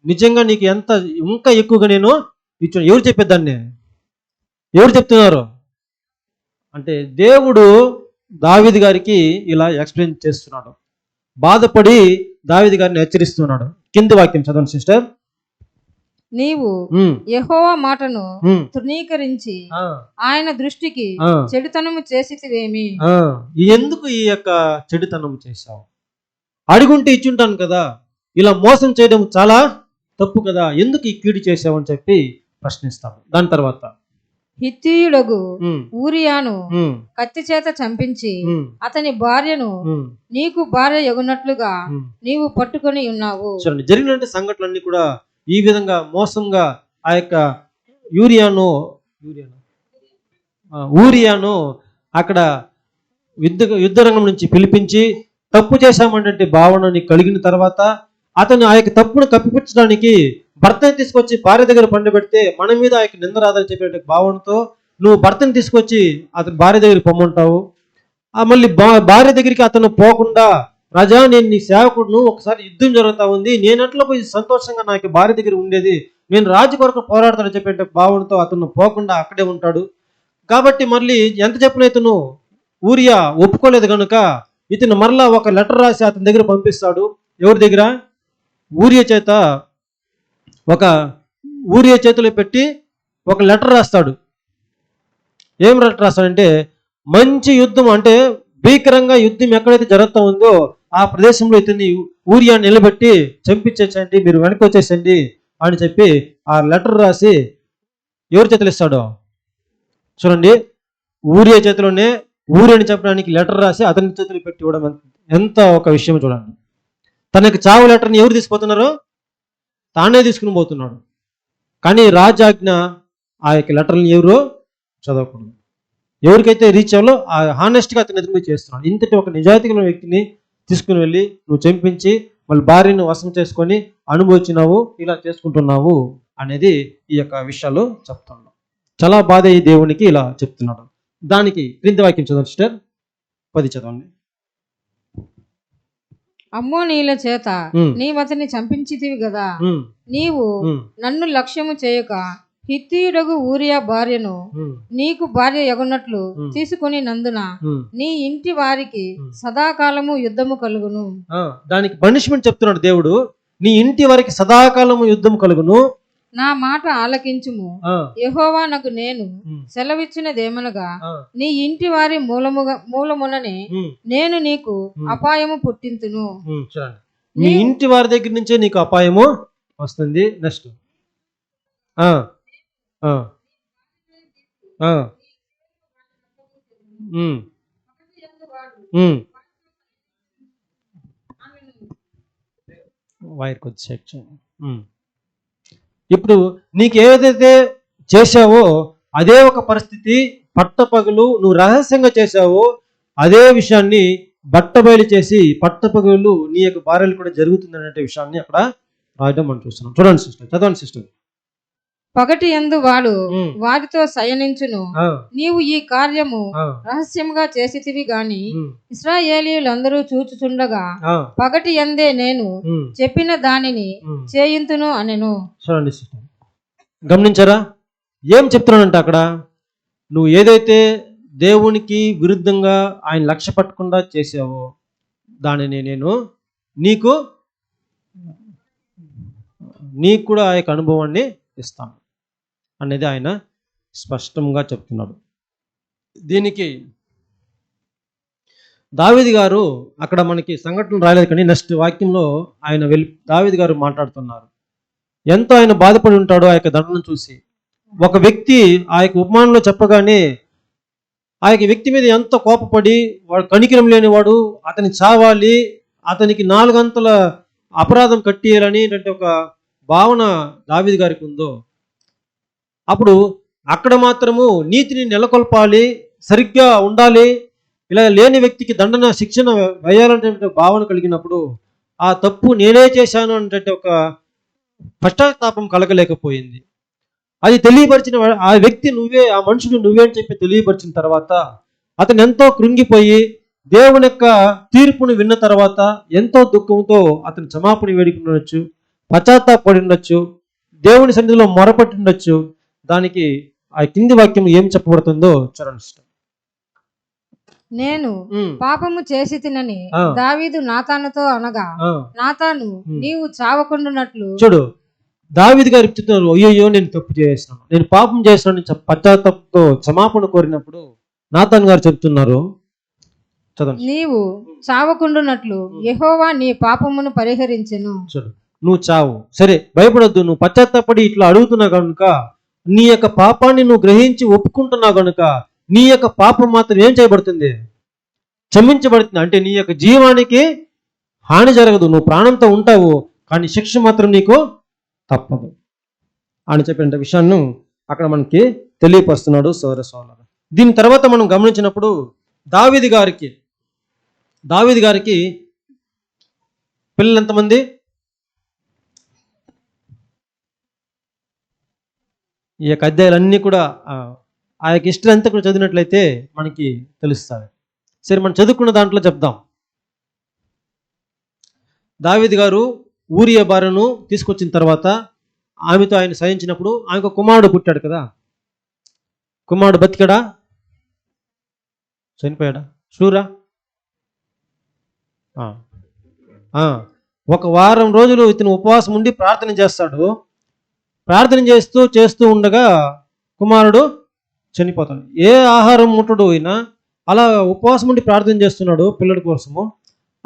నిజంగా నీకు ఎంత ఇంకా ఎక్కువగా నేను ఇచ్చు. ఎవరు చెప్పేదాన్ని? ఎవరు చెప్తున్నారు అంటే దేవుడు దావీదు గారికి ఇలా ఎక్స్ప్లెయిన్ చేస్తున్నాడు. బాధపడి దావీదు గారిని హెచ్చరిస్తున్నాడు. కింది వాక్యం చదవండి సిస్టర్. నీవు యెహోవా మాటను తృణీకరించి ఆయన దృష్టికి చెడుతనము చేసితివేమి? ఎందుకు ఈ యొక్క చెడుతనం చేశావు? అడుగుంటే ఇచ్చుంటాను కదా, ఇలా మోసం చేయడం చాలా తప్పు కదా, ఎందుకు ఈ కీడు చేసావు అని చెప్పి ప్రశ్నిస్తాము. దాని తర్వాత హిత్తీయుడగు ఊరియాను కత్తి చేత చంపించి అతని భార్యను నీకు భార్య ఎగునట్లుగా నీవు పట్టుకొని ఉన్నావు. చూడండి, జరిగినటువంటి సంఘటనలన్నీ కూడా ఈ విధంగా మోసంగా ఆ యొక్క ఊరియాను అక్కడ యుద్ధరంగం నుంచి పిలిపించి తప్పు చేశామంటే భావనని కలిగిన తర్వాత అతను ఆ యొక్క తప్పును కప్పిపుచ్చడానికి భర్తని తీసుకొచ్చి భార్య దగ్గర పండబెడితే మన మీద ఆ యొక్క నిందరాధాలు చెప్పే భావనతో నువ్వు భర్తని తీసుకొచ్చి అతని భార్య దగ్గరికి పొమ్మంటావు. మళ్ళీ భార్య దగ్గరికి అతను పోకుండా, రాజా నేను నీ సేవకుడును, ఒకసారి యుద్ధం జరుగుతూ ఉంది, నేనట్లో పోయి సంతోషంగా నాకు భార్య దగ్గర ఉండేది, నేను రాజు కొరకు పోరాడతానని చెప్పే భావనతో అతను పోకుండా అక్కడే ఉంటాడు. కాబట్టి మళ్ళీ ఎంత చెప్పిన ఇతను ఊరియా ఒప్పుకోలేదు కనుక ఇతను మరలా ఒక లెటర్ రాసి అతని దగ్గర పంపిస్తాడు. ఎవరి దగ్గర? ఊరియా చేతిలో పెట్టి ఒక లెటర్ రాస్తాడు. ఏం లెటర్ రాస్తాడంటే, మంచి యుద్ధం అంటే భీకరంగా యుద్ధం ఎక్కడైతే జరుగుతూ ఉందో ఆ ప్రదేశంలో ఇతన్ని ఊరియా నిలబెట్టి చంపించేసండి, మీరు వెనక్కి వచ్చేసండి అని చెప్పి ఆ లెటర్ రాసి ఎవరి చేతులు ఇస్తాడో చూడండి. ఊరియా చేతిలోనే ఊరియని చెప్పడానికి లెటర్ రాసి అతని చేతులు పెట్టి ఇవ్వడం ఎంత ఒక విషయం చూడండి. తనకి చావు లెటర్ని ఎవరు తీసుకుపోతున్నారో తానే తీసుకుని పోతున్నాడు. కానీ రాజాజ్ఞ ఆ యొక్క లెటర్ని ఎవరో చదవకూడదు. ఎవరికైతే రీచ్ అవ్వాలో ఆ హానెస్ట్గా అతను ఎదురు చేస్తున్నాడు. ఇంతటి ఒక నిజాయితీ గల వ్యక్తిని తీసుకుని వెళ్ళి నువ్వు చంపించి మళ్ళీ భార్యను వశం చేసుకొని అనుభవించినావు, ఇలా చేసుకుంటున్నావు అనేది ఈ యొక్క విషయాలు చెప్తున్నాడు. చాలా బాధ ఈ దేవునికి ఇలా చెప్తున్నాడు. దానికి క్రింది వాక్యం చదవండి సిస్టర్, 10 చదవండి. అమ్మోనీయుల చేత నీవతని చంపించితివి కదా, నీవు నన్ను లక్ష్యము చేయక హిత్తీయుడగు ఊరియా భార్యను నీకు భార్య ఎగున్నట్లు తీసుకుని నందున నీ ఇంటి వారికి సదాకాలము యుద్ధము కలుగును. దానికి పనిష్మెంట్ చెప్తున్నాడు దేవుడు. నీ ఇంటి వారికి సదాకాలము యుద్ధం కలుగును, నా మాట ఆలకించుము. యెహోవా నాకు నేను సెలవిచ్చినదేమనగా, నీ ఇంటి వారి మూలముననే నేను నీకు అపాయము పుట్టింతును. నీ ఇంటి వారి దగ్గర నుంచే నీకు అపాయము వస్తుంది. నెక్స్ట్ వైర్ కొద్దిసేపు. ఇప్పుడు నీకు ఏదైతే చేశావో అదే ఒక పరిస్థితి పట్టపగలు నువ్వు రహస్యంగా చేశావో అదే విషయాన్ని బట్టబయలు చేసి పట్టపగలు నీ యొక్క భార్యలు కూడా జరుగుతుంది అనే విషయాన్ని అక్కడ రాయడం మనం చూస్తున్నాం. చూడండి సిస్టర్, చదవండి సిస్టర్. పగటి యందు వాడు వారితో శయనించును, నీవు ఈ కార్యము రహస్యముగా చేసితివి గాని ఇశ్రాయేలీయులందరూ చూచుచుండగా పగటి యందే నేను చెప్పిన దానిని చేయింతును అనెను. చూడండి సిస్టర్, గమనించారా ఏం చెప్తున్నానంటే అక్కడ నువ్వు ఏదైతే దేవునికి విరుద్ధంగా ఆయన లక్ష్య పట్టకుండా చేసావో దానిని నేను నీకు కూడా ఆ యొక్క అనుభవాన్ని ఇస్తాను అనేది ఆయన స్పష్టంగా చెప్తున్నాడు. దీనికి దావీదు గారు అక్కడ మనకి సంఘటన రాలేదు, కానీ నెక్స్ట్ వాక్యంలో ఆయన దావీదు గారు మాట్లాడుతున్నారు. ఎంతో ఆయన బాధపడి ఉంటాడో ఆ యొక్క దండను చూసి. ఒక వ్యక్తి ఆ యొక్క ఉపమానంలో చెప్పగానే ఆ యొక్క వ్యక్తి మీద ఎంతో కోపపడి వాడు కనికరం లేనివాడు, అతని చావాలి, అతనికి 4 గంటల అపరాధం కట్టేయాలని ఒక భావన దావీదు గారికి ఉందో, అప్పుడు అక్కడ మాత్రము నీతిని నెలకొల్పాలి, సరిగ్గా ఉండాలి, ఇలా లేని వ్యక్తికి దండన శిక్షణ వేయాలంటే భావన కలిగినప్పుడు ఆ తప్పు నేనే చేశాను అంటే ఒక పశ్చాత్తాపం కలగలేకపోయింది. అది తెలియపరిచిన ఆ వ్యక్తి నువ్వే, ఆ మనుషుడు నువ్వే అని చెప్పి తెలియపరిచిన తర్వాత అతను ఎంతో కృంగిపోయి దేవుని యొక్క తీర్పును విన్న తర్వాత ఎంతో దుఃఖంతో అతను క్షమాపణ వేడుకుని ఉండొచ్చు, పశ్చాత్తాపడి ఉండొచ్చు, దేవుని సన్నిధిలో మొరపట్టి ఉండొచ్చు. దానికి ఆ కింది వాక్యం ఏం చెప్పబడుతుందో చూడండి. నేను పాపము చేసి తినని దావీదు నాతానుతో అనగా, నాతాను నీవు చావకుండునట్లు. చూడు, దావీదు గారు చెప్తున్నారు, అయ్యో నేను తప్పు చేస్తున్నాను, నేను పాపం చేస్తున్నాను పశ్చాత్తాపంతో క్షమాపణ కోరినప్పుడు నాతాను గారు చెప్తున్నారు, నీవు చావకుండునట్లు యెహోవా నీ పాపమును పరిహరించెను. చూడు, నువ్వు చావు సరే, భయపడొద్దు, నువ్వు పశ్చాత్తాపడి ఇట్లా అడుగుతున్నావు కనుక, నీ యొక్క పాపాన్ని నువ్వు గ్రహించి ఒప్పుకుంటున్నావు కనుక నీ యొక్క పాపం మాత్రం ఏం చేయబడుతుంది, క్షమించబడుతుంది. అంటే నీ యొక్క జీవానికి హాని జరగదు, నువ్వు ప్రాణంతో ఉంటావు, కానీ శిక్ష మాత్రం నీకు తప్పదు అని చెప్పిన విషయాన్ని అక్కడ మనకి తెలియపరుస్తున్నాడు సోదర. దీని తర్వాత మనం గమనించినప్పుడు దావీదు గారికి పిల్లలు ఎంతమంది? ఈ యొక్క అధ్యాయాలన్నీ కూడా ఆ యొక్క హిస్టరీ అంతా కూడా చదివినట్లయితే మనకి తెలుస్తుంది. సరే, మనం చదువుకున్న దాంట్లో చెప్దాం. దావీదు గారు ఊరియా భార్యను తీసుకొచ్చిన తర్వాత ఆమెతో ఆయన సహించినప్పుడు ఆమెకు కుమారుడు పుట్టాడు కదా. కుమారుడు బతికాడా, చనిపోయాడా? షూరా? 1 వారం రోజులు ఇతను ఉపవాసం ఉండి ప్రార్థన చేస్తాడు. ప్రార్థన చేస్తూ ఉండగా కుమారుడు చనిపోతాడు. ఏ ఆహారం ముట్టడు అయినా, అలా ఉపవాసం ఉండి ప్రార్థన చేస్తున్నాడు పిల్లడి కోసము.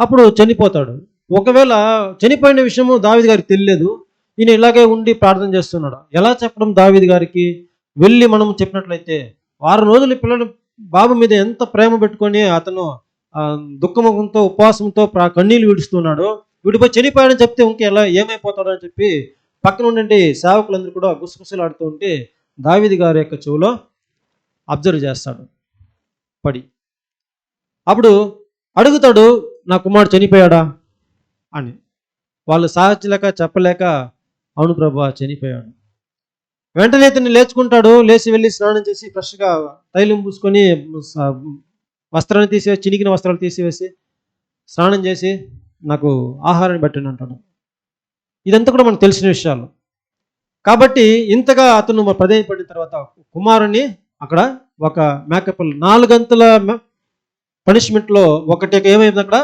అప్పుడు చనిపోతాడు. ఒకవేళ చనిపోయిన విషయము దావీదు గారికి తెలియలేదు, ఈయన ఇలాగే ఉండి ప్రార్థన చేస్తున్నాడు. ఎలా చెప్పడం దావీదు గారికి? వెళ్ళి మనం చెప్పినట్లయితే వారం రోజులు పిల్లలు బాబు మీద ఎంత ప్రేమ పెట్టుకొని అతను దుఃఖముఖంతో ఉపవాసంతో కన్నీళ్ళు విడుస్తున్నాడు. విడిపోయి చనిపోయాడని చెప్తే ఇంక ఎలా ఏమైపోతాడో అని చెప్పి పక్కన ఉండే సేవకులందరూ కూడా గుసగుసలాడుతూ ఉంటే దావీదు గారి యొక్క చెవులో అబ్జర్వ్ చేస్తాడు పడి. అప్పుడు అడుగుతాడు, నా కుమారుడు చనిపోయాడా అని. వాళ్ళు సాహచలేక చెప్పలేక, అవును ప్రభువా చనిపోయాడు. వెంటనే ఇతన్ని లేచుకుంటాడు. లేచి వెళ్ళి స్నానం చేసి ఫ్రెష్గా తైలం పూసుకొని వస్త్రాన్ని తీసివేసి, చినిగిన వస్త్రాలు తీసివేసి స్నానం చేసి నాకు ఆహారాన్ని పెట్టండి అంటాడు. ఇదంతా కూడా మనకు తెలిసిన విషయాలు. కాబట్టి ఇంతగా అతను ప్రదేశపడిన తర్వాత కుమారుని అక్కడ ఒక మేకప్ 4 గంటల పనిష్మెంట్లో ఒకటి ఏమైంది, అక్కడ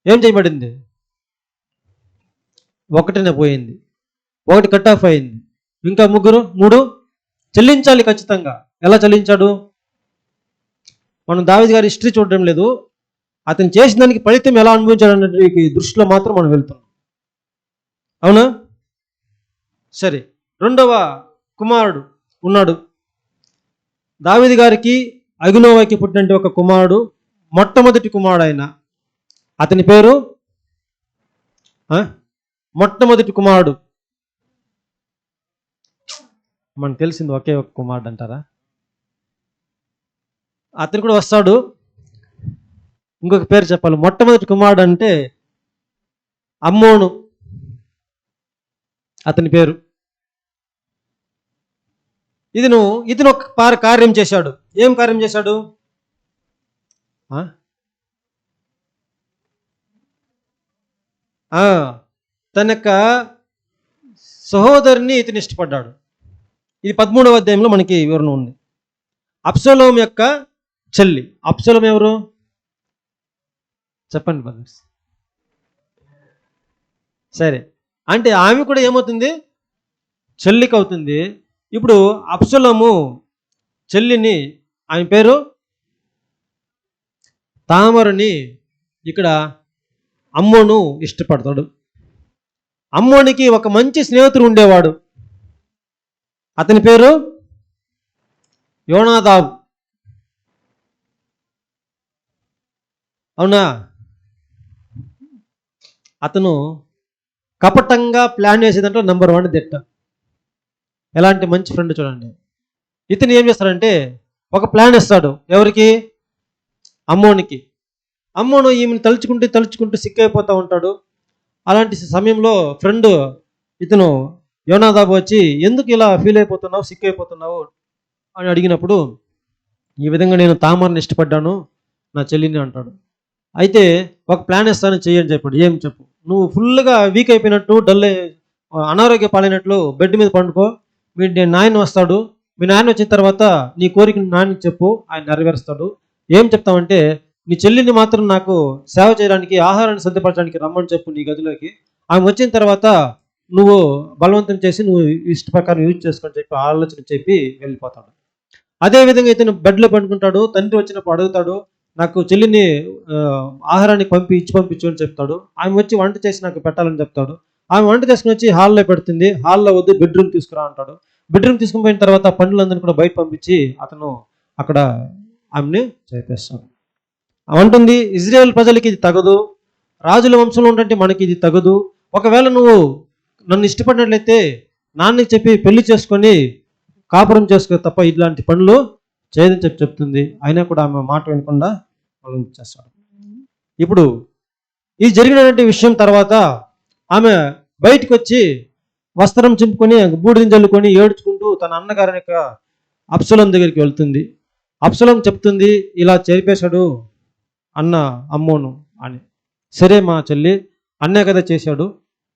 ఏం చేయబడింది? ఒకటినే పోయింది, ఒకటి కట్ ఆఫ్ అయింది. ఇంకా 3 చెల్లించాలి ఖచ్చితంగా. ఎలా చెల్లించాడు? మనం దావీదు గారి హిస్టరీ చూడడం లేదు, అతను చేసిన దానికి ఫలితం ఎలా అనుభవించాడు అనే దృష్టిలో మాత్రం మనం వెళ్తున్నాం. అవునా? సరే, రెండవ కుమారుడు ఉన్నాడు. దావీదు గారికి అగినోవాకి పుట్టిన ఒక కుమారుడు, మొట్టమొదటి కుమారుడు ఆయన. అతని పేరు మొట్టమొదటి కుమారుడు మనకు తెలిసింది ఒకే ఒక కుమారుడు అంటారా? అతను కూడా వస్తాడు. ఇంకొక పేరు చెప్పాలి. మొట్టమొదటి కుమారుడు అంటే అమ్మోను, అతని పేరు. ఇతను ఒక కార్యం చేశాడు. ఏం కార్యం చేశాడు? తన యొక్క సహోదరుని ఇతను ఇష్టపడ్డాడు. ఇది 13వ అధ్యాయంలో మనకి వివరణ ఉంది. అబ్షలోము యొక్క చెల్లి. అబ్షలోము ఎవరు చెప్పండి బ్రదర్స్? సరే, అంటే ఆమె కూడా ఏమవుతుంది? చెల్లికి అవుతుంది. ఇప్పుడు అబ్షలోము చెల్లిని, ఆమె పేరు తామరుని ఇక్కడ అమ్మోను ఇష్టపడతాడు. అమ్మోనికి ఒక మంచి స్నేహితుడు ఉండేవాడు. అతని పేరు యోనాదాబు. అవునా? అతను కపటంగా ప్లాన్ వేసేదంటే నెంబర్ 1 దిట్ట. ఎలాంటి మంచి ఫ్రెండ్ చూడండి. ఇతను ఏం చేస్తాడంటే ఒక ప్లాన్ ఇస్తాడు. ఎవరికి? అమ్మోనికి. అమ్మోను ఈమెను తలుచుకుంటూ సిక్కైపోతూ ఉంటాడు. అలాంటి సమయంలో ఫ్రెండ్ ఇతను యోనాదాబు వచ్చి, ఎందుకు ఇలా ఫీల్ అయిపోతున్నావు, సిక్కైపోతున్నావు అని అడిగినప్పుడు, ఈ విధంగా నేను తామరని ఇష్టపడ్డాను, నా చెల్లిని అంటాడు. అయితే ఒక ప్లాన్ ఇస్తాను, చెయ్యని చెప్పాడు. ఏం చెప్పు? నువ్వు ఫుల్గా వీక్ అయిపోయినట్టు, అనారోగ్య పాలైనట్లు బెడ్ మీద పండుకో. మీ నాయన వస్తాడు. మీ నాయన వచ్చిన తర్వాత నీ కోరిక నాయనకి చెప్పు, ఆయన నెరవేరుస్తాడు. ఏం చెప్తామంటే, నీ చెల్లిని మాత్రం నాకు సేవ చేయడానికి, ఆహారాన్ని సిద్ధపరచడానికి రమ్మని చెప్పు నీ గదిలోకి. ఆమె వచ్చిన తర్వాత నువ్వు బలవంతం చేసి నువ్వు ఇష్ట ప్రకారం యూజ్ చేసుకొని చెప్పి ఆలోచన చెప్పి వెళ్ళిపోతాడు. అదేవిధంగా ఇతను బెడ్లో పండుకుంటాడు. తండ్రి వచ్చినప్పుడు అడుగుతాడు, నాకు చెల్లిని ఆహారాన్ని ఇచ్చి పంపించు అని చెప్తాడు. ఆమె వచ్చి వంట చేసి నాకు పెట్టాలని చెప్తాడు. ఆమె వంట చేసుకుని వచ్చి హాల్లో పెడుతుంది. హాల్లో వద్దు, బెడ్రూమ్ తీసుకురా అంటాడు. బెడ్రూమ్ తీసుకుని పోయిన తర్వాత పనులందరినీ కూడా బయట పంపించి అతను అక్కడ ఆమెని చేపేస్తాడు. అంటుంది, ఇజ్రాయేల్ ప్రజలకి ఇది తగదు, రాజుల వంశంలో ఉంటే మనకి ఇది తగదు. ఒకవేళ నువ్వు నన్ను ఇష్టపడినట్లయితే నాన్నకి చెప్పి పెళ్లి చేసుకొని కాపురం చేసుకో తప్ప ఇలాంటి పనులు చేయదని చెప్తుంది. అయినా కూడా ఆమె మాట వినకుండా వాళ్ళు చేస్తాడు. ఇప్పుడు ఇది జరిగినటువంటి విషయం తర్వాత ఆమె బయటకు వచ్చి వస్త్రం చింపుకొని బూడిదని చల్లుకొని ఏడ్చుకుంటూ తన అన్నగారి యొక్క అబ్షలోము దగ్గరికి వెళ్తుంది. అబ్షలోము చెప్తుంది, ఇలా చేపేశాడు అన్న అమ్మోను అని. సరే మా చెల్లి, అన్నే కదా చేశాడు,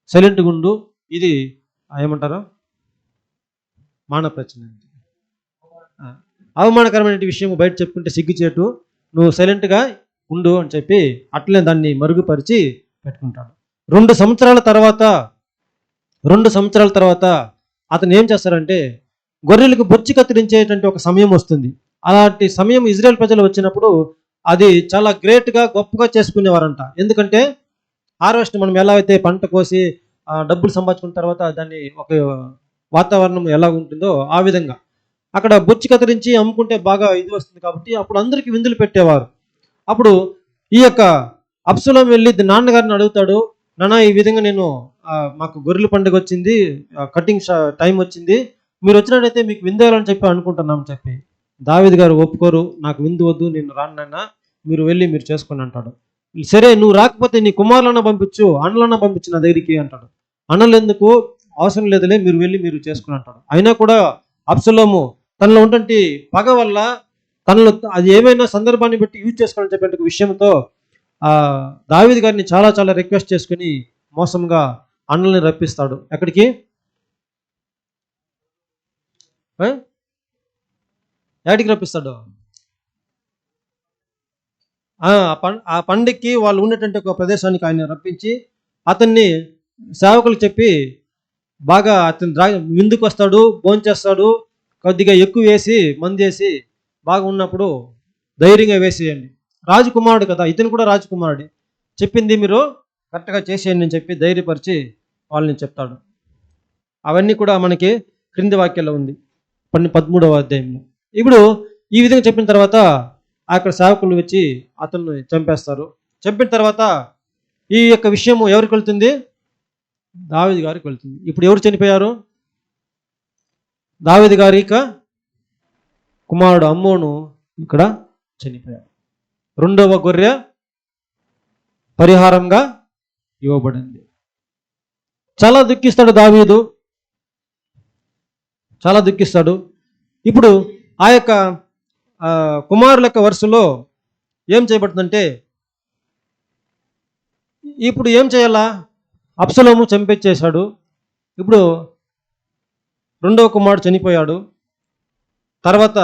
సైలెంట్గా ఉండు. ఇది ఏమంటారు, మానప్రచన, అవమానకరమైన విషయం బయట చెప్పుకుంటే సిగ్గుచేటు, నువ్వు సైలెంట్గా ఉండు అని చెప్పి అట్లనే దాన్ని మరుగుపరిచి పెట్టుకుంటాడు. 2 సంవత్సరాల తర్వాత అతను ఏం చేస్తారంటే, గొర్రెలకు బొచ్చి కత్తిరించేటువంటి ఒక సమయం వస్తుంది. అలాంటి సమయం ఇజ్రాయెల్ ప్రజలు వచ్చినప్పుడు అది చాలా గ్రేట్గా గొప్పగా చేసుకునేవారంట. ఎందుకంటే హార్వెస్ట్ మనం ఎలా అయితే పంట కోసి డబ్బులు సంపాదించుకున్న తర్వాత దాన్ని ఒక వాతావరణం ఎలా ఉంటుందో ఆ విధంగా అక్కడ బొచ్చి కత్తిరించి అమ్ముకుంటే బాగా ఇది వస్తుంది కాబట్టి అప్పుడు అందరికీ విందులు పెట్టేవారు. అప్పుడు ఈ యొక్క అబ్సలోం వెళ్ళి నాన్నగారిని అడుగుతాడు, నాన్న ఈ విధంగా నేను మాకు గొర్రెల పండుగ వచ్చింది, కటింగ్ టైం వచ్చింది, మీరు వచ్చినట్టయితే మీకు విందు వేయాలని చెప్పి అనుకుంటున్నామని చెప్పి. దావీదు గారు ఒప్పుకోరు, నాకు విందు వద్దు, నేను రానైనా మీరు వెళ్ళి మీరు చేసుకొని అంటాడు. సరే నువ్వు రాకపోతే నీ కుమారులన్నా పంపించు, అన్నలన్నా పంపించు నా దగ్గరికి అంటాడు. అన్నలు ఎందుకు, అవసరం లేదులే, మీరు వెళ్ళి మీరు చేసుకుని అంటాడు. అయినా కూడా అబ్సలోము తనలో ఉన్నటువంటి పగ వల్ల తనలో అది ఏమైనా సందర్భాన్ని బట్టి యూజ్ చేసుకోవాలని చెప్పే విషయంతో దావీదు గారిని చాలా చాలా రిక్వెస్ట్ చేసుకుని మోసంగా అన్నల్ని రప్పిస్తాడు. ఎక్కడికి? ఏడికి రప్పిస్తాడు? ఆ పండుగకి వాళ్ళు ఉన్నటువంటి ఒక ప్రదేశానికి ఆయన రప్పించి అతన్ని సేవకులు చెప్పి బాగా అతను విందుకు వస్తాడు, భోంచేస్తాడు, కొద్దిగా ఎక్కువ వేసి మంది వేసి బాగా ఉన్నప్పుడు ధైర్యంగా వేసేయండి, రాజకుమారుడు కదా, ఇతను కూడా రాజకుమారుడే, చెప్పింది మీరు కరెక్ట్గా చేసేయండి అని చెప్పి ధైర్యపరిచి వాళ్ళని చెప్తాడు. అవన్నీ కూడా మనకి క్రింది వాక్యాల్లో ఉంది 13వ అధ్యాయంలో. ఇప్పుడు ఈ విధంగా చెప్పిన తర్వాత అక్కడ సేవకులు వచ్చి అతన్ని చంపేస్తారు. చంపిన తర్వాత ఈ యొక్క విషయము ఎవరికి వెళ్తుంది? దావీదు గారికి వెళ్తుంది. ఇప్పుడు ఎవరు చనిపోయారు? దావీదు గారి కుమారుడు అమ్మోను ఇక్కడ చనిపోయాడు. రెండవ గొర్రె పరిహారంగా ఇవ్వబడింది. చాలా దుఃఖిస్తాడు దావీదు, చాలా దుఃఖిస్తాడు. ఇప్పుడు ఆ యొక్క కుమారుల యొక్క వరుసలో ఏం చేయబడుతుందంటే, ఇప్పుడు ఏం చేయాలా? అబ్సలోము చంపించేశాడు. ఇప్పుడు రెండవ కుమారుడు చనిపోయాడు. తర్వాత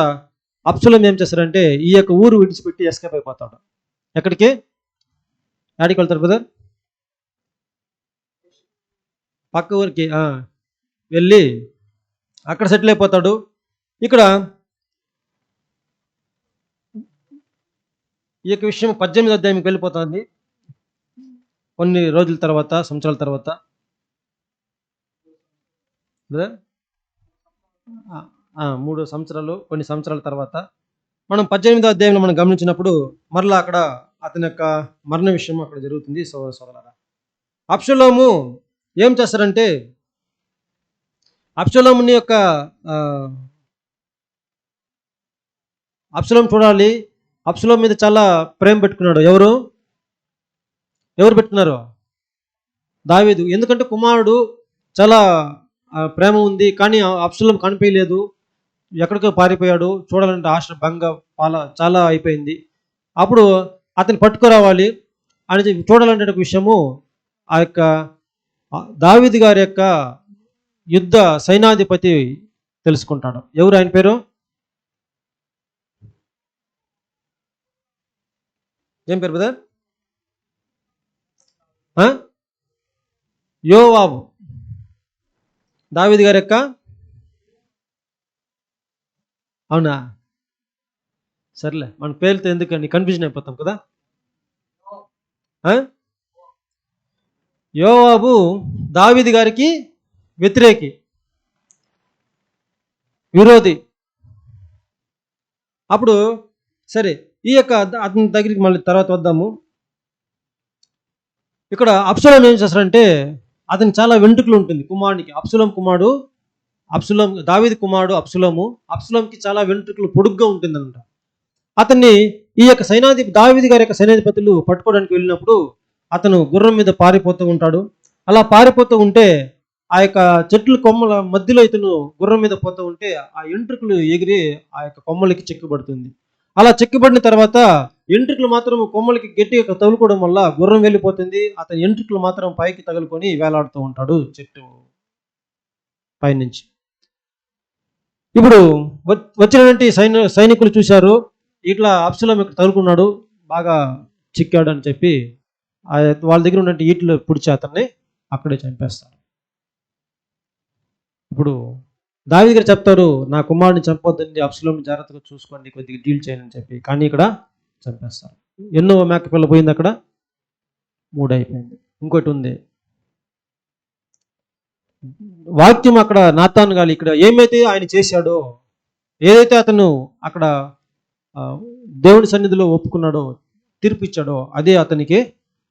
అబ్సలోము ఏం చేస్తాడంటే ఈ యొక్క ఊరు విడిచిపెట్టి ఎస్కేప్ అయిపోతాడు. ఎక్కడికి? యాడికి వెళ్తారు బ్రదర్? పక్క ఊరికి వెళ్ళి అక్కడ సెటిల్ అయిపోతాడు. ఇక్కడ ఈ యొక్క విషయం 18వ అధ్యాయంకి వెళ్ళిపోతుంది. కొన్ని రోజుల తర్వాత, సంవత్సరాల తర్వాత, 3 సంవత్సరాలు, కొన్ని సంవత్సరాల తర్వాత మనం 18వ అధ్యాయంలో మనం గమనించినప్పుడు మరలా అక్కడ అతని యొక్క మరణ విషయం అక్కడ జరుగుతుంది. సోదరులారా, అబ్షలోము ఏం చేస్తారంటే, అబ్షలోముని యొక్క అబ్షలోము చూడాలి, అబ్షలోము మీద చాలా ప్రేమ పెట్టుకున్నాడు. ఎవరు పెట్టుకున్నారు? దావీదు. ఎందుకంటే కుమారుడు చాలా ప్రేమ ఉంది, కానీ అబ్షలోము కనిపించలేదు, ఎక్కడికో పారిపోయాడు, చూడాలంటే ఆశ భంగ చాలా అయిపోయింది. అప్పుడు అతను పట్టుకురావాలి అని చూడాలంటే ఒక విషయము ఆ యొక్క దావీదు గారి యొక్క యుద్ధ సైనాధిపతి తెలుసుకుంటాడు. ఎవరు ఆయన పేరు? ఏం పేరు బ్రదర్? యోవాబు. దావీదు గారి యొక్క, అవునా? సర్లే, మన పేరుతో ఎందుకని కన్ఫ్యూజన్ అయిపోతాం కదా. యోవాబు దావీదు గారికి వ్యతిరేకి, విరోధి. అప్పుడు సరే, ఈ యొక్క అతని దగ్గరికి మళ్ళీ తర్వాత వద్దాము. ఇక్కడ అబ్షలోము ఏం చేస్తాడంటే, అతనికి చాలా వెంట్రుకలు ఉంటుంది కుమారునికి. దావీదు కుమారుడు అబ్షలోముకి చాలా వెంట్రుకలు పొడుగ్గా ఉంటుందంట. అతన్ని ఈ యొక్క దావీదు గారి యొక్క సైనాధిపతులు పట్టుకోవడానికి వెళ్ళినప్పుడు అతను గుర్రం మీద పారిపోతూ ఉంటాడు. అలా పారిపోతూ ఉంటే ఆ యొక్క చెట్ల కొమ్మల మధ్యలో ఇతను గుర్రం మీద పోతూ ఉంటే ఆ ఎంట్రుకలు ఎగిరి ఆ యొక్క కొమ్మలకి చెక్కుబడుతుంది. అలా చెక్కుబడిన తర్వాత ఎంట్రుకలు మాత్రం కొమ్మలకి గట్టిగా తగులుకోవడం వల్ల గుర్రం వెళ్ళిపోతుంది. అతని ఎంట్రుకలు మాత్రం పైకి తగులుకొని వేలాడుతూ ఉంటాడు చెట్టు పైనుంచి. ఇప్పుడు వచ్చినటువంటి సైనికులు చూశారు, ఇట్లా అబ్షలోము ఇక్కడ తగులుకున్నాడు, బాగా చిక్కాడు అని చెప్పి వాళ్ళ దగ్గర ఉన్నటువంటి ఈట్లు పుడిచి అతన్ని అక్కడే చంపేస్తారు. ఇప్పుడు దావీదు గారు చెప్తారు, నా కుమారుడిని చంపొద్దండి, అబ్షాలోముని జాగ్రత్తగా చూసుకోండి, కొద్దిగా డీల్ చేయండి అని చెప్పి. కానీ ఇక్కడ చంపేస్తారు. ఎన్నో మేకపిల్ల పోయింది అక్కడ? 3 అయిపోయింది. ఇంకోటి ఉంది. వాక్యం అక్కడ నాతాను గాలి ఇక్కడ ఏమైతే ఆయన చేశాడో, ఏదైతే అతను అక్కడ దేవుని సన్నిధిలో ఒప్పుకున్నాడో, తీర్పు ఇచ్చాడో, అదే అతనికి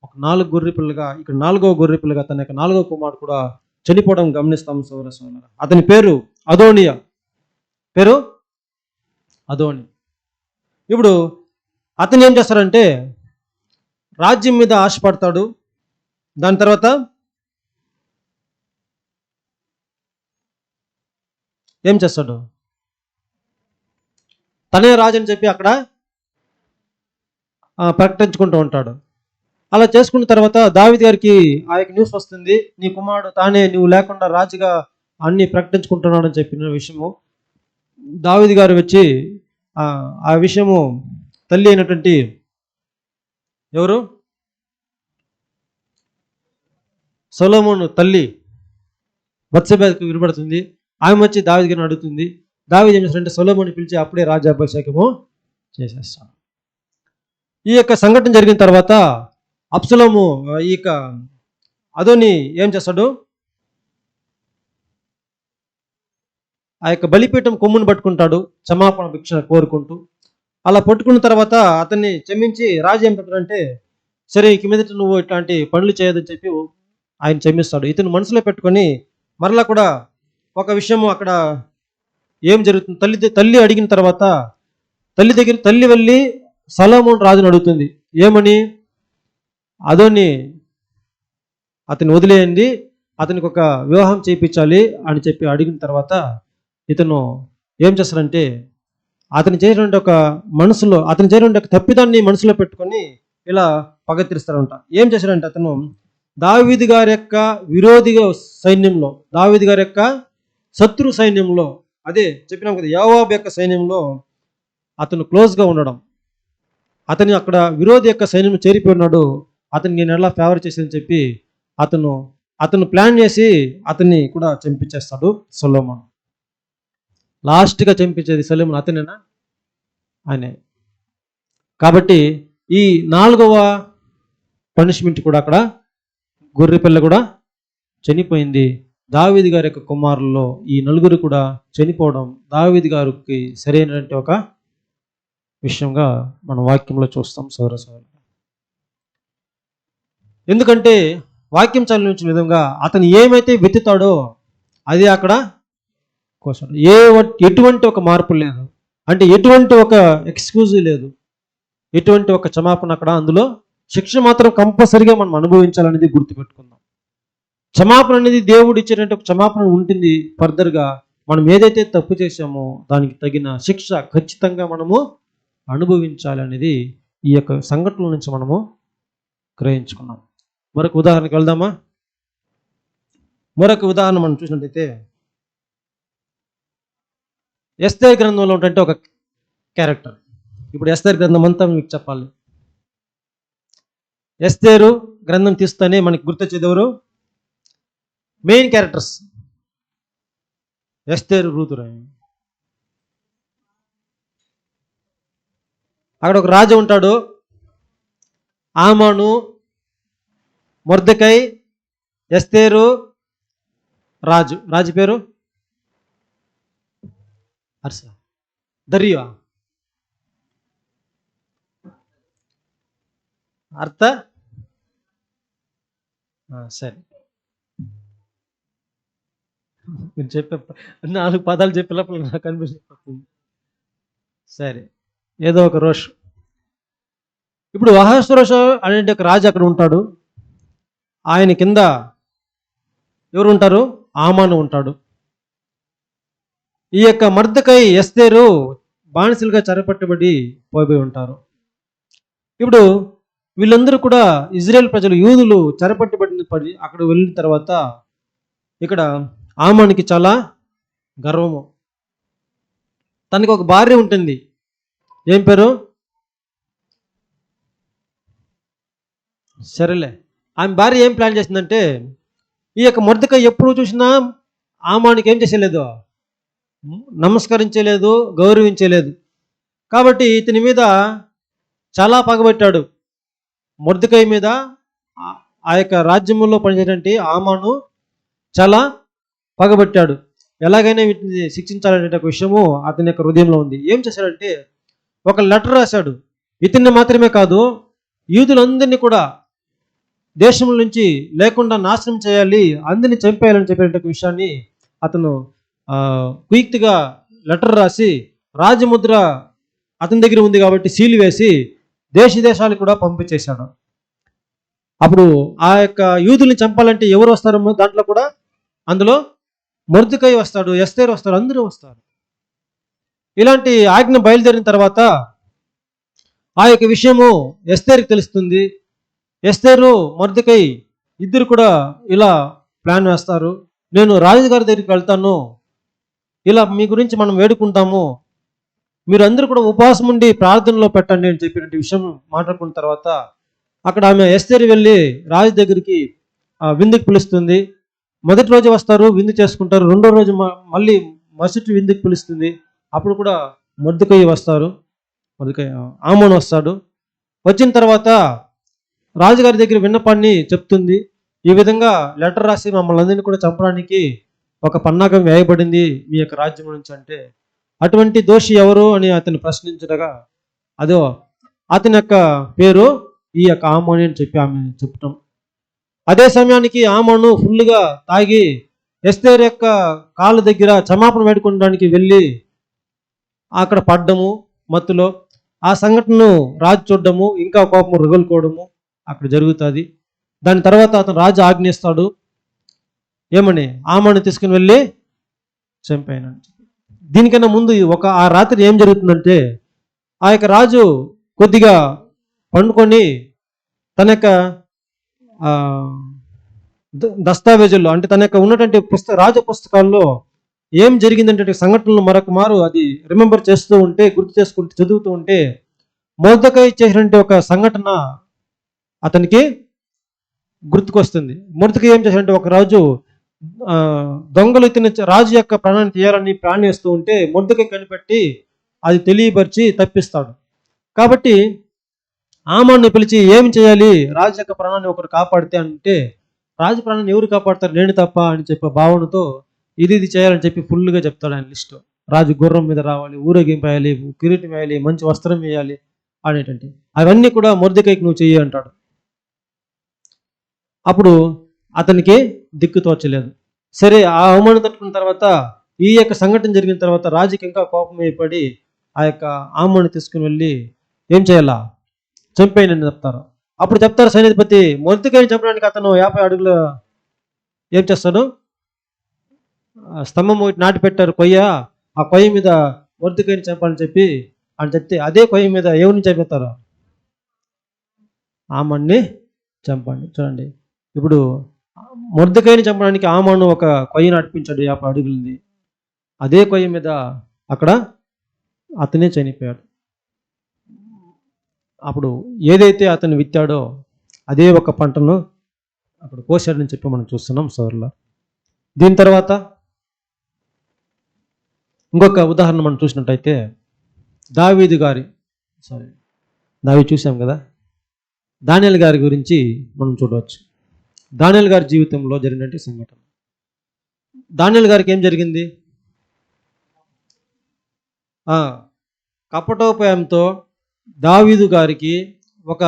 ఒక 4 గొర్రె పిల్లగా, ఇక్కడ 4వ గొర్రె పిల్లగా తన యొక్క 4వ కుమారుడు కూడా చనిపోవడం గమనిస్తాం సోదరులారా. అతని పేరు అదోనియా. పేరు అదోని. ఇప్పుడు అతను ఏం చేస్తారంటే రాజ్యం మీద ఆశపడతాడు. దాని తర్వాత ఏం చేస్తాడు? తనే రాజు అని చెప్పి అక్కడ ప్రకటించుకుంటూ ఉంటాడు. అలా చేసుకున్న తర్వాత దావీదు గారికి ఆ యొక్క న్యూస్ వస్తుంది, నీ కుమారుడు తానే నువ్వు లేకుండా రాజుగా అన్ని ప్రకటించుకుంటున్నాడని చెప్పిన విషయము. దావీదు గారు వచ్చి ఆ విషయము తల్లి అయినటువంటి ఎవరు? సొలొమోను తల్లి బత్షెబకు వినబడుతుంది. ఆమె వచ్చి దావీదు గారిని అడుగుతుంది. దావీదు ఏం చేస్తాడంటే సొలొమోను పిలిచి అప్పుడే రాజ్యాభిషేకము చేసేస్తాడు. ఈ యొక్క సంఘటన జరిగిన తర్వాత అబ్షాలోము ఈ యొక్క అదోని ఏం చేస్తాడు? ఆ యొక్క బలిపీఠం కొమ్మును పట్టుకుంటాడు, క్షమాపణ భిక్ష కోరుకుంటూ. అలా పట్టుకున్న తర్వాత అతన్ని క్షమించి రాజు ఏం పెట్టాడంటే, సరే ఇక మీదట నువ్వు ఇట్లాంటి పనులు చేయదని చెప్పి ఆయన క్షమిస్తాడు. ఇతను మనసులో పెట్టుకొని మరలా కూడా ఒక విషయము అక్కడ ఏం జరుగుతుంది, తల్లి అడిగిన తర్వాత తల్లి వెళ్ళి సొలొమోను రాజును అడుగుతుంది. ఏమని? అదోని అతను వదిలేయండి, అతనికి ఒక వివాహం చేయించాలి అని చెప్పి అడిగిన తర్వాత ఇతను ఏం చేస్తాడంటే అతను చేసినటువంటి ఒక తప్పిదాన్ని మనసులో పెట్టుకొని ఇలా పగ తీరుస్తాడంట. ఏం చేశాడంటే అతను దావీదు గారి యొక్క విరోధిగా సైన్యంలో, దావీదు గారి యొక్క శత్రు సైన్యంలో, అదే చెప్పినాం కదా యోవాబు యొక్క సైన్యంలో అతను క్లోజ్గా ఉండడం, అతని అక్కడ విరోధి యొక్క సైన్యం చేరిపోయి ఉన్నాడు, అతనికి నేను ఎలా ఫేవర్ చేసేదని చెప్పి అతను ప్లాన్ చేసి అతన్ని కూడా చంపించేస్తాడు సొలొమోను. లాస్ట్గా చంపించేది సొలొమోను అతనేనా? ఆయనే. కాబట్టి ఈ 4వ పనిష్మెంట్ కూడా అక్కడ గొర్రె పిల్ల కూడా చనిపోయింది. దావీదు గారి యొక్క కుమారుల్లో ఈ 4 కూడా చనిపోవడం దావీదు గారికి సరైనటువంటి ఒక విషయంగా మనం వాక్యంలో చూస్తాం సోదర. ఎందుకంటే వాక్యం చదివించిన విధంగా అతను ఏమైతే వెతుతాడో అది అక్కడ కోసాడు. ఎటువంటి ఒక మార్పు లేదు, అంటే ఎటువంటి ఒక ఎక్స్క్యూజ్ లేదు, ఎటువంటి ఒక క్షమాపణ అక్కడ అందులో శిక్ష మాత్రం కంపల్సరిగా మనం అనుభవించాలనేది గుర్తుపెట్టుకుందాం. క్షమాపణ అనేది దేవుడు ఇచ్చేటువంటి ఒక క్షమాపణ ఉంటుంది. ఫర్దర్గా మనం ఏదైతే తప్పు చేశామో దానికి తగిన శిక్ష ఖచ్చితంగా మనము అనుభవించాలి అనేది ఈ యొక్క సంఘటనల నుంచి మనము గ్రహించుకున్నాం. మరొక ఉదాహరణకి వెళ్దామా? మరొక ఉదాహరణ మనం చూసినట్టయితే ఎస్తేరు గ్రంథంలో ఉన్నటువంటి ఒక క్యారెక్టర్. ఇప్పుడు ఎస్తేరు గ్రంథం అంతా మీకు చెప్పాలి. ఎస్తేరు గ్రంథం తీస్తేనే మనకి గుర్తొచ్చేది ఎవరు? మెయిన్ క్యారెక్టర్స్ ఎస్తేరు, రూతు. అక్కడ ఒక రాజు ఉంటాడు, ఆమాను, మొర్దెకై, ఎస్తేరు, రాజు పేరు దర్యా. సరే మీరు చెప్పే 4 పదాలు చెప్పే లోపల నాకు కనిపిస్తుంది. సరే, ఏదో ఒక రోష్. ఇప్పుడు అహష్వేరోష అనే ఒక రాజు అక్కడ ఉంటాడు. ఆయన కింద ఎవరు ఉంటారు? ఆమాను ఉంటాడు. ఈ యొక్క మొర్దెకై, ఎస్తేరు బానిసలుగా చెరపట్టబడి పోయి ఉంటారు. ఇప్పుడు వీళ్ళందరూ కూడా ఇజ్రాయెల్ ప్రజలు, యూదులు చెరపట్టబడి అక్కడ వెళ్ళిన తర్వాత ఇక్కడ ఆమానికి చాలా గర్వము. తనకి ఒక భార్య ఉంటుంది. ఏం పేరు? సరేలే. ఆమె భార్య ఏం ప్లాన్ చేసిందంటే ఈ యొక్క మొర్దెకై ఎప్పుడు చూసినా ఆమానికి ఏం చేసేలేదు, నమస్కరించలేదు, గౌరవించలేదు. కాబట్టి ఇతని మీద చాలా పగబట్టాడు. మొర్దెకై మీద ఆ యొక్క రాజ్యంలో పనిచేటువంటి హామాను చాలా పగబట్టాడు. ఎలాగైనా వీటిని శిక్షించాలనే ఒక విషయము అతని యొక్క హృదయంలో ఉంది. ఏం చేశాడంటే ఒక లెటర్ రాశాడు. ఇతన్ని మాత్రమే కాదు, యూదులందరినీ కూడా దేశం నుంచి లేకుండా నాశనం చేయాలి, అందరినీ చంపేయాలని చెప్పిన విషయాన్ని అతను క్విక్గా లెటర్ రాసి రాజముద్ర అతని దగ్గర ఉంది కాబట్టి సీలు వేసి దేశాలకు కూడా పంపించేశాడు. అప్పుడు ఆ యొక్క యూదుల్ని చంపాలంటే ఎవరు వస్తారో దాంట్లో కూడా అందులో మొర్దెకై వస్తాడు, ఎస్తేరు వస్తాడు, అందరూ వస్తారు. ఇలాంటి ఆజ్ఞ బయలుదేరిన తర్వాత ఆ యొక్క విషయము ఎస్తేరుకి తెలుస్తుంది. ఎస్తేరు మొర్దెకై ఇద్దరు కూడా ఇలా ప్లాన్ వేస్తారు. నేను రాజుగారి దగ్గరికి వెళ్తాను, ఇలా మీ గురించి మనం వేడుకుంటాము, మీరు అందరూ కూడా ఉపవాసం ఉండి ప్రార్థనలో పెట్టండి అని చెప్పిన విషయం మాట్లాడుకున్న తర్వాత అక్కడ ఆమె ఎస్తేరు వెళ్ళి రాజు దగ్గరికి విందుకు పిలుస్తుంది. మొదటి రోజు వస్తారు, విందు చేసుకుంటారు. రెండో రోజు మళ్ళీ మరుసటి విందుకు పిలుస్తుంది. అప్పుడు కూడా మొర్దెకై వస్తారు, హామాను వస్తాడు. వచ్చిన తర్వాత రాజుగారి దగ్గర విన్నపాన్ని చెప్తుంది. ఈ విధంగా లెటర్ రాసి మమ్మల్ని అందరినీ కూడా చంపడానికి ఒక పన్నాగం వేయబడింది మీ యొక్క రాజ్యం నుంచి అంటే, అటువంటి దోషి ఎవరు అని అతను ప్రశ్నించగా అదో అతని యొక్క పేరు ఈ యొక్క హామాను అని చెప్పి ఆమె చెప్పటం. అదే సమయానికి హామాను ఫుల్గా తాగి ఎస్తేరు యొక్క కాళ్ళ దగ్గర క్షమాపణ వేడుకోవడానికి వెళ్ళి అక్కడ పడ్డము మత్తులో. ఆ సంఘటనను రాజు చూడడము, ఇంకా కోపం రగులుకోవడము అక్కడ జరుగుతుంది. దాని తర్వాత అతను రాజు ఆజ్ఞిస్తాడు, ఏమని హామాను తీసుకుని వెళ్ళి చంపాయనని. దీనికన్నా ముందు ఆ రాత్రి ఏం జరుగుతుందంటే ఆ యొక్క రాజు కొద్దిగా పండుకొని తన యొక్క దస్తావేజుల్లో అంటే తన యొక్క ఉన్నటువంటి రాజ పుస్తకాల్లో ఏం జరిగిందంటే సంఘటనలు మరొక మారు అది రిమెంబర్ చేస్తూ ఉంటే, గుర్తు చేసుకుంటూ చదువుతూ ఉంటే మొర్దెకై చేసినటువంటి ఒక సంఘటన అతనికి గుర్తుకొస్తుంది. మొర్దెకై ఏం చేశాడంటే ఒక రాజు దొంగలు ఇతని రాజు యొక్క ప్రాణాన్ని తీయాలని ప్లాన్ వేస్తూ ఉంటే మొర్దెకై కనిపెట్టి అది తెలియపరిచి తప్పిస్తాడు. కాబట్టి హామాను పిలిచి ఏమి చేయాలి, రాజు యొక్క ప్రాణాన్ని ఒకరు కాపాడితే అంటే, రాజు ప్రాణాన్ని ఎవరు కాపాడతారు, నేను తప్ప అని చెప్పే భావనతో ఇది చేయాలని చెప్పి ఫుల్గా చెప్తాడు ఆయన లిస్టు. రాజు గుర్రం మీద రావాలి, ఊరేగింపు వేయాలి, కిరీటం వేయాలి, మంచి వస్త్రం వేయాలి అనేటువంటి అవన్నీ కూడా మొర్దెకైకి నువ్వు చెయ్యి అంటాడు. అప్పుడు అతనికి దిక్కు తోచలేదు. సరే, ఆ అవమానం తట్టుకున్న తర్వాత ఈ యొక్క సంఘటన జరిగిన తర్వాత రాజుకి ఇంకా కోపం ఏర్పడి ఆ యొక్క హామాను తీసుకుని వెళ్ళి ఏం చేయాలా, చంపేయనని చెప్తారు. అప్పుడు చెప్తారు సైన్యాధిపతి, మొర్దెకైని చంపడానికి అతను 50 అడుగుల ఏం చేస్తాడు, స్తంభం ఒకటి నాటి పెట్టారు కొయ్య, ఆ కొయ్య మీద మొర్దెకైని చంపాలని చెప్పి అని చెప్తే అదే కొయ్య మీద ఎవరిని చంపుతారు, హామాన్ని చంపండి. చూడండి, ఇప్పుడు మొర్దెకైని చంపడానికి హామాను ఒక కొయ్య నడిపించాడు 50 అడుగులది. అదే కొయ్య మీద అక్కడ అతనే చనిపోయాడు. అప్పుడు ఏదైతే అతను విత్తాడో అదే ఒక పంటను అప్పుడు కోసాడని చెప్పి మనం చూస్తున్నాం సోదరులా. దీని తర్వాత ఇంకొక ఉదాహరణ మనం చూసినట్టయితే దావీదు చూసాం కదా, దానియేలు గారి గురించి మనం చూడవచ్చు. దానియేలు గారి జీవితంలో జరిగినటువంటి సంఘటన. దానియేలు గారికి ఏం జరిగింది, కపటోపాయంతో దావీదు గారికి ఒక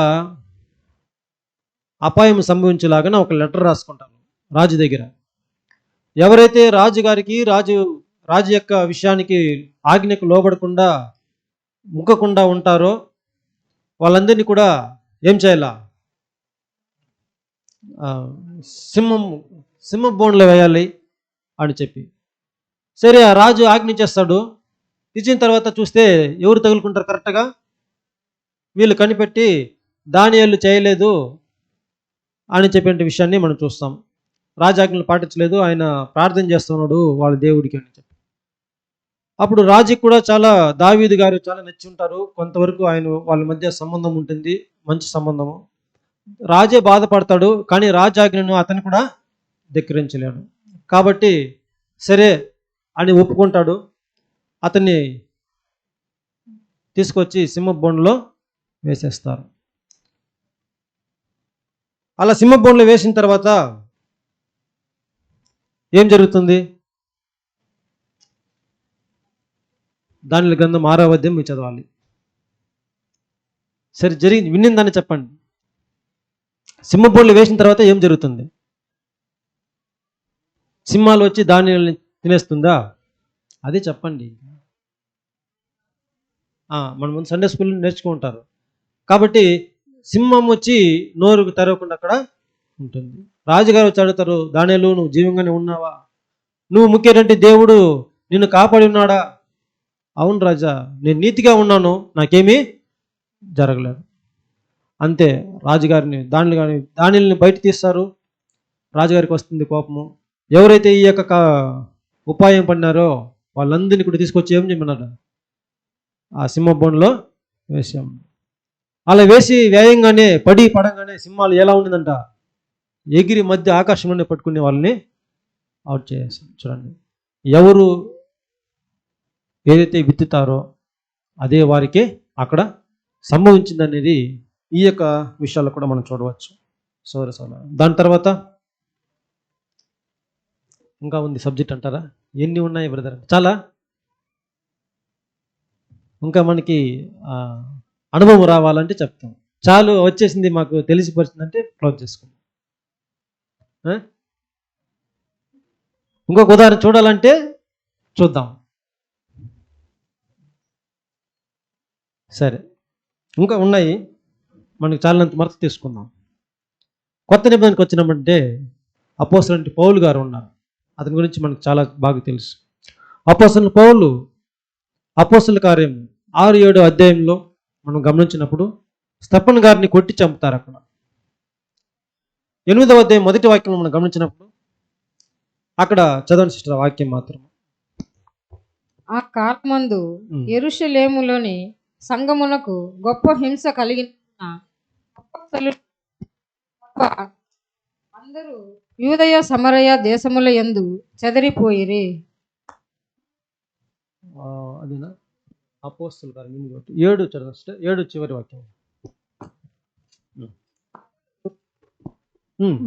అపాయం సంభవించేలాగా ఒక లెటర్ రాసుకుంటాను రాజు దగ్గర. ఎవరైతే రాజు గారికి రాజు యొక్క విషయానికి ఆజ్ఞకు లోబడకుండా ముక్కకుండా ఉంటారో వాళ్ళందరినీ కూడా ఏం చేయాలా, సింహం బోన్లో వేయాలి అని చెప్పి. సరే, ఆ రాజు ఆజ్ఞ చేస్తాడు. ఇచ్చిన తర్వాత చూస్తే ఎవరు తగులుకుంటారు కరెక్ట్గా, వీళ్ళు కనిపెట్టి దానియేలు చేయలేదు అని చెప్పిన విషయాన్ని మనం చూస్తాం. రాజాజ్ఞలు పాటించలేదు, ఆయన ప్రార్థన చేస్తున్నాడు వాళ్ళ దేవుడికి అని చెప్పి. అప్పుడు రాజుకి కూడా చాలా దావీదు గారు చాలా నచ్చి ఉంటారు. కొంతవరకు వాళ్ళ మధ్య సంబంధం ఉంటుంది, మంచి సంబంధము. రాజే బాధపడతాడు, కానీ రాజాజ్ఞను అతను కూడా ధిక్కరించలేడు. కాబట్టి సరే అని ఒప్పుకుంటాడు. అతన్ని తీసుకొచ్చి సింహబోన్లో వేసేస్తారు. అలా సింహబోన్లో వేసిన తర్వాత ఏం జరుగుతుంది? దానిల గ్రంథం 6వ అధ్యాయం మీరు చదవాలి. సరే, జరిగింది విన్నిందని చెప్పండి. సింహబోన్లో వేసిన తర్వాత ఏం జరుగుతుంది? సింహాలు వచ్చి దానిని తినేస్తుందా? అది చెప్పండి. మన ముందు సండే స్కూల్ నేర్చుకుంటారు కాబట్టి సింహం వచ్చి నోరుకు తెరవకుండా అక్కడ ఉంటుంది. రాజుగారు వచ్చి అడుగుతారు, దానియేలు నువ్వు జీవంగానే ఉన్నావా? నువ్వు ముఖ్యమంటే దేవుడు నిన్ను కాపాడి ఉన్నాడా? అవును రాజా, నేను నీతిగా ఉన్నాను, నాకేమీ జరగలేదు. అంతే, రాజుగారిని దానిని బయట తీస్తారు. రాజుగారికి వస్తుంది కోపము. ఎవరైతే ఈ యొక్క ఉపాయం పడినారో వాళ్ళందరినీ కూడా తీసుకొచ్చి ఏం చేయమన్నాడు? ఆ సింహబోన్లో వేసాం. అలా వేసి వేయంగానే పడంగానే సింహాలు ఎలా ఉండిందంట, ఎగిరి మధ్య ఆకాశంలోనే పట్టుకునే వాళ్ళని అవుట్ చేసేసాం. చూడండి, ఎవరు ఏదైతే విత్తుతారో అదే వారికి అక్కడ సంభవించింది అనేది ఈ యొక్క విషయాల్లో కూడా మనం చూడవచ్చు. దాని తర్వాత ఇంకా ఉంది సబ్జెక్ట్ అంటారా? ఎన్ని ఉన్నాయి బ్రదర్? చాలా ఇంకా మనకి అనుభవం రావాలంటే చెప్తాం. చాలు వచ్చేసింది మాకు తెలిసిపరిచిందంటే క్లోజ్ చేసుకుందాం. ఇంకొక ఉదాహరణ చూడాలంటే చూద్దాం. సరే, ఇంకా ఉన్నాయి, మనకి చాలినంత మరత తీసుకుందాం. కొత్త నిబంధనకి వచ్చినామంటే అపోస్తలుడు పౌలు గారు ఉన్నారు. అతని గురించి మనకు చాలా బాగా తెలుసు. అపోస్తలుడు పౌలు అపోస్తల కార్యం 6-7 అధ్యాయంలో మనం గమనించినప్పుడు స్తెఫను గారిని కొట్టి చంపుతారు. అక్కడ 8వ అధ్యాయం 1వ వాక్యం మనం గమనించినప్పుడు అక్కడ చదవండి సిస్టర్, వాక్యం మాత్రం. ఆ కాలమందు యెరూషలేములోని సంగమునకు గొప్ప హింస కలిగిన అందరూ యూదయ సమరయ దేశముల యందు చెదరిపోయిరి. అదేనా అపోస్తలుల కార్యం 7 చదవండి, 7 చివరి వాక్యం.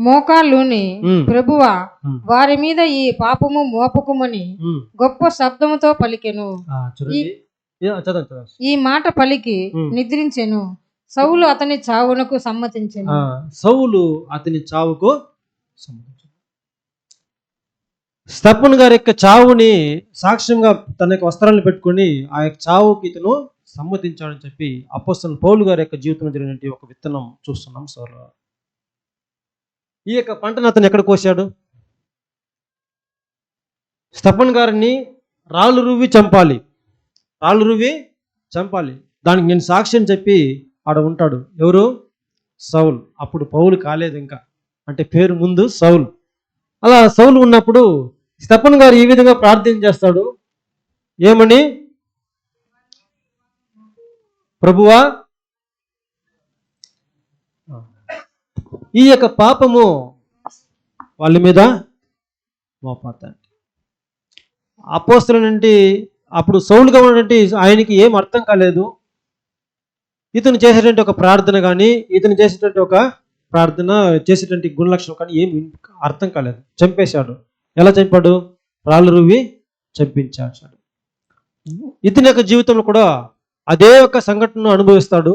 మోకాళ్ళుని ప్రభువా వారి మీద ఈ పాపము మోపకుమని గొప్ప శబ్దముతో పలికెను. ఈ మాట పలికి నిద్రించెను. సౌలు అతని చావునకు సమ్మతించెను. సౌలు అతని చావుకు సమ్మతించెను. స్తెఫను గారి యొక్క చావుని సాక్ష్యంగా తన యొక్క వస్త్రాలను పెట్టుకుని ఆ యొక్క చావుకి ఇతను సమ్మతించాడని చెప్పి అపోస్తలుడు పౌలు గారి యొక్క జీవితంలో జరిగినటువంటి ఒక విత్తనం చూస్తున్నాం. సోదరులారా, ఈ యొక్క పంటను అతను ఎక్కడ కోసాడు? స్తెఫను గారిని రాళ్ళు రువ్వి చంపాలి, దానికి నేను సాక్ష్యం చెప్పి ఆడ ఉంటాడు. ఎవరు? సౌలు. అప్పుడు పౌలు కాలేదు ఇంకా, అంటే పేరు ముందు సౌలు. అలా సౌలు ఉన్నప్పుడు స్తెఫను గారు ఈ విధంగా ప్రార్థన చేస్తాడు. ఏమని? ప్రభువా ఈ యొక్క పాపము వాళ్ళ మీద మోపతండి. అపోస్తలుల నుండి అప్పుడు సౌలుగా ఉన్నటువంటి ఆయనకి ఏం అర్థం కాలేదు. ఇతను చేసేటువంటి ఒక ప్రార్థన కానీ ఇతను చేసేటువంటి ఒక ప్రార్థన చేసేటువంటి గుణలక్షణం కానీ ఏం అర్థం కాలేదు. చంపేశాడు. ఎలా చంపాడు? రాళ్ళు రువ్వి చంపించాడు. ఇతని యొక్క జీవితంలో కూడా అదే ఒక సంఘటనను అనుభవిస్తాడు.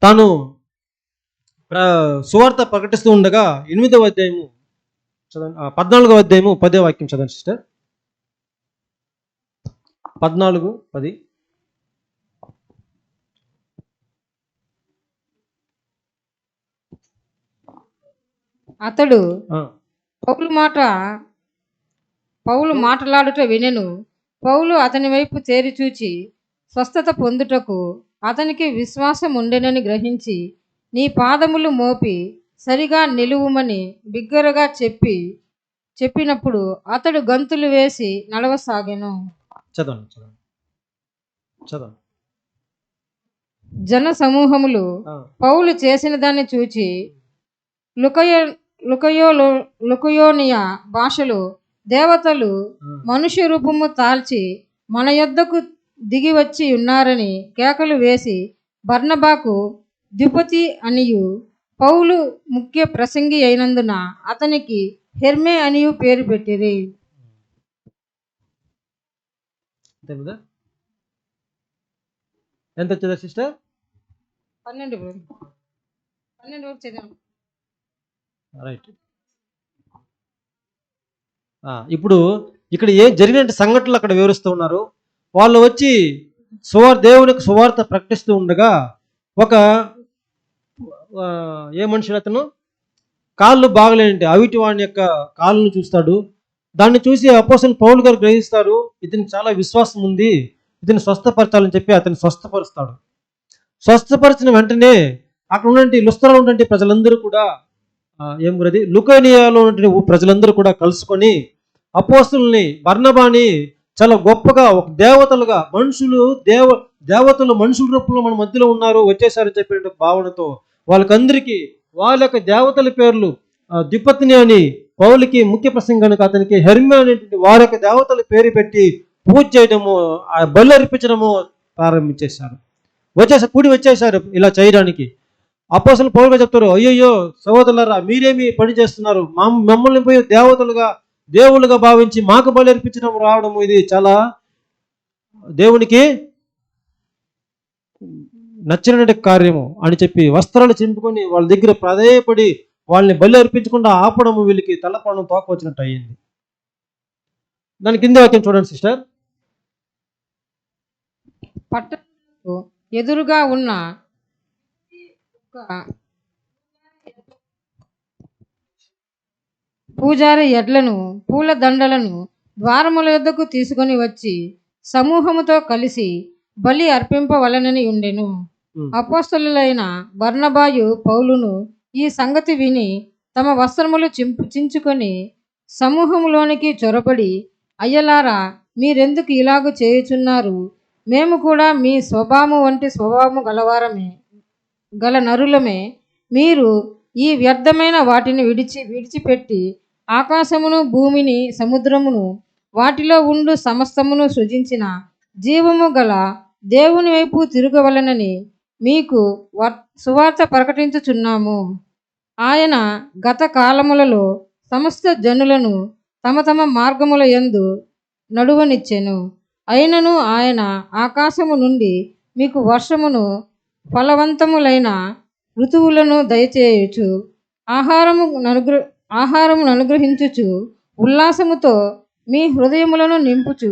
తాను సువార్త ప్రకటిస్తూ ఉండగా 8వ అధ్యాయము చదవండి, 14వ అధ్యాయము 10వ వాక్యం చదవండి సిస్టర్. 14:10. అతడు పౌలు మాట్లాడుట వినెను. పౌలు అతని వైపు తేరి చూచి స్వస్థత పొందుటకు అతనికి విశ్వాసం ఉండెనని గ్రహించి నీ పాదములు మోపి సరిగా నిలువుమని బిగ్గరగా చెప్పినప్పుడు అతడు గంతులు వేసి నడవసాగెను. చదవండి. జన సమూహములు పౌలు చేసిన దాన్ని చూచి లుకయోనియా భాషలో దేవతలు మనుష్య రూపము తాల్చి మన యొద్దకు దిగి వచ్చి ఉన్నారని కేకలు వేసి బర్నబాకు ద్విపతి అనియు పౌలు ముఖ్య ప్రసంగి అయినందున అతనికి హెర్మే అనియు పేరు పెట్టిరి. ఎంత వచ్చిందా సిస్టర్? 12 వరకు చదివాం. రైట్. ఇప్పుడు ఇక్కడ జరిగిన సంఘటనలు అక్కడ వివరిస్తూ ఉన్నారు. వాళ్ళు వచ్చి దేవునికి సువార్త ప్రకటిస్తూ ఉండగా ఒక ఏ మనుషుడు అతను కాళ్ళు బాగలేనంటే అవిటి వాడి యొక్క కాళ్ళను చూస్తాడు. దాన్ని చూసి అపోస్తలుడు పౌలు గారు గ్రహిస్తారు, ఇతనికి చాలా విశ్వాసం ఉంది, ఇతను స్వస్థపరచాలని చెప్పి అతన్ని స్వస్థపరుస్తాడు. స్వస్థపరిచిన వెంటనే అక్కడ ఉన్నటువంటి లుస్త్రాలో ఉన్నటువంటి ప్రజలందరూ కూడా లుకోనియాలో ఉన్నటువంటి ప్రజలందరూ కూడా కలుసుకొని అపోస్తలుని బర్నబాని చాలా గొప్పగా ఒక దేవతలుగా దేవతలు మనుషుల రూపంలో మన మధ్యలో ఉన్నారు, వచ్చేసారని చెప్పిన భావనతో వాళ్ళకందరికీ వాళ్ళ యొక్క దేవతల పేర్లు ద్విపత్ని అని పౌలుకి ముఖ్య ప్రసంగానికి అతనికి హెర్మే అనేటువంటి వారి యొక్క దేవతల పేరు పెట్టి పూజ చేయడము, ఆ బలి అర్పించడము ప్రారంభించేశారు. కూడి వచ్చేసారు ఇలా చేయడానికి. అపోస్తలుడు పౌలుగా చెప్తారు, అయ్యయ్యో సహోదరులారా, మీరేమి పని చేస్తున్నారు? మమ్మల్ని పోయి దేవుళ్ళుగా భావించి మాకు బలి అర్పించడం రావడము ఇది చాలా దేవునికి నచ్చినటువంటి కార్యము అని చెప్పి వస్త్రాలు చింపుకొని వాళ్ళ దగ్గర ప్రాధేయపడి వాళ్ళని బలి అర్పించకుండా ఆపడము వీళ్ళకి తలపడం తోక వచ్చినట్టు అయ్యింది. దాని కింద వాక్యం చూడండి సిస్టర్. పట్టణంలో ఎదురుగా ఉన్న పూజారి ఎడ్లను పూల దండలను ద్వారముల యొద్దకు తీసుకొని వచ్చి సమూహముతో కలిసి బలి అర్పింపవలనని ఉండెను. అపోస్తలులైన బర్నబాయు పౌలును ఈ సంగతి విని తమ వస్త్రములు చించుకొని సమూహంలోనికి చొరబడి, అయ్యలారా, మీరెందుకు ఇలాగ చేయుచున్నారు? మేము కూడా మీ స్వభావము వంటి స్వభావము గల నరులమే. మీరు ఈ వ్యర్థమైన వాటిని విడిచిపెట్టి ఆకాశమును భూమిని సముద్రమును వాటిలో ఉండు సమస్తమును సృజించిన జీవము గల దేవుని వైపు తిరగవలనని మీకు సువార్త ప్రకటించుచున్నాము. ఆయన గత కాలములలో సమస్త జనులను తమ తమ మార్గముల యందు నడువనిచ్చెను. అయినను ఆయన ఆకాశము నుండి మీకు వర్షమును ఫలవంతములైన ఋతువులను దయచేయుచు ఆహారమును అనుగ్రహించుచు ఉల్లాసముతో మీ హృదయములను నింపుచు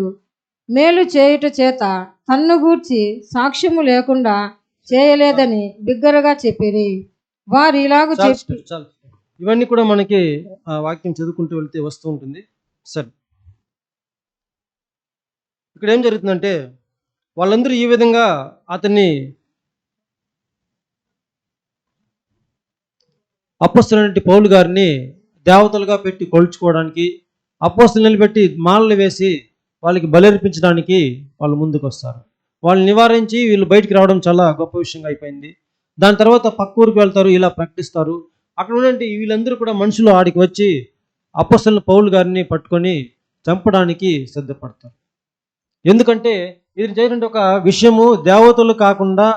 మేలు చేయుట చేత తన్ను గూర్చి సాక్ష్యము లేకుండా చేయలేదని బిగ్గరగా చెప్పిరి. వారు ఇలాగ చెప్పి ఇవన్నీ కూడా మనకి వాక్యం చదువుకుంటూ వెళ్తే వస్తూ ఉంటుంది. సరే, ఇక్కడ ఏం జరుగుతుందంటే వాళ్ళందరూ ఈ విధంగా అతన్ని అపోస్తలుడైన పౌలు గారిని దేవతలుగా పెట్టి కొలుచుకోవడానికి, అపోస్తలు నిలబెట్టి మాలలు వేసి వాళ్ళకి బలర్పించడానికి వాళ్ళు ముందుకు వస్తారు. వాళ్ళు నివారించి వీళ్ళు బయటికి రావడం చాలా గొప్ప విషయంగా అయిపోయింది. దాని తర్వాత పక్క ఊరికి వెళ్తారు, ఇలా ప్రకటిస్తారు. అక్కడ ఉన్నటువంటి వీళ్ళందరూ కూడా మనుషులు ఆడికి వచ్చి అపోస్తలుని పౌలు గారిని పట్టుకొని చంపడానికి సిద్ధపడతారు. ఎందుకంటే ఇది చేసినటువంటి ఒక విషయము దేవతలు కాకుండా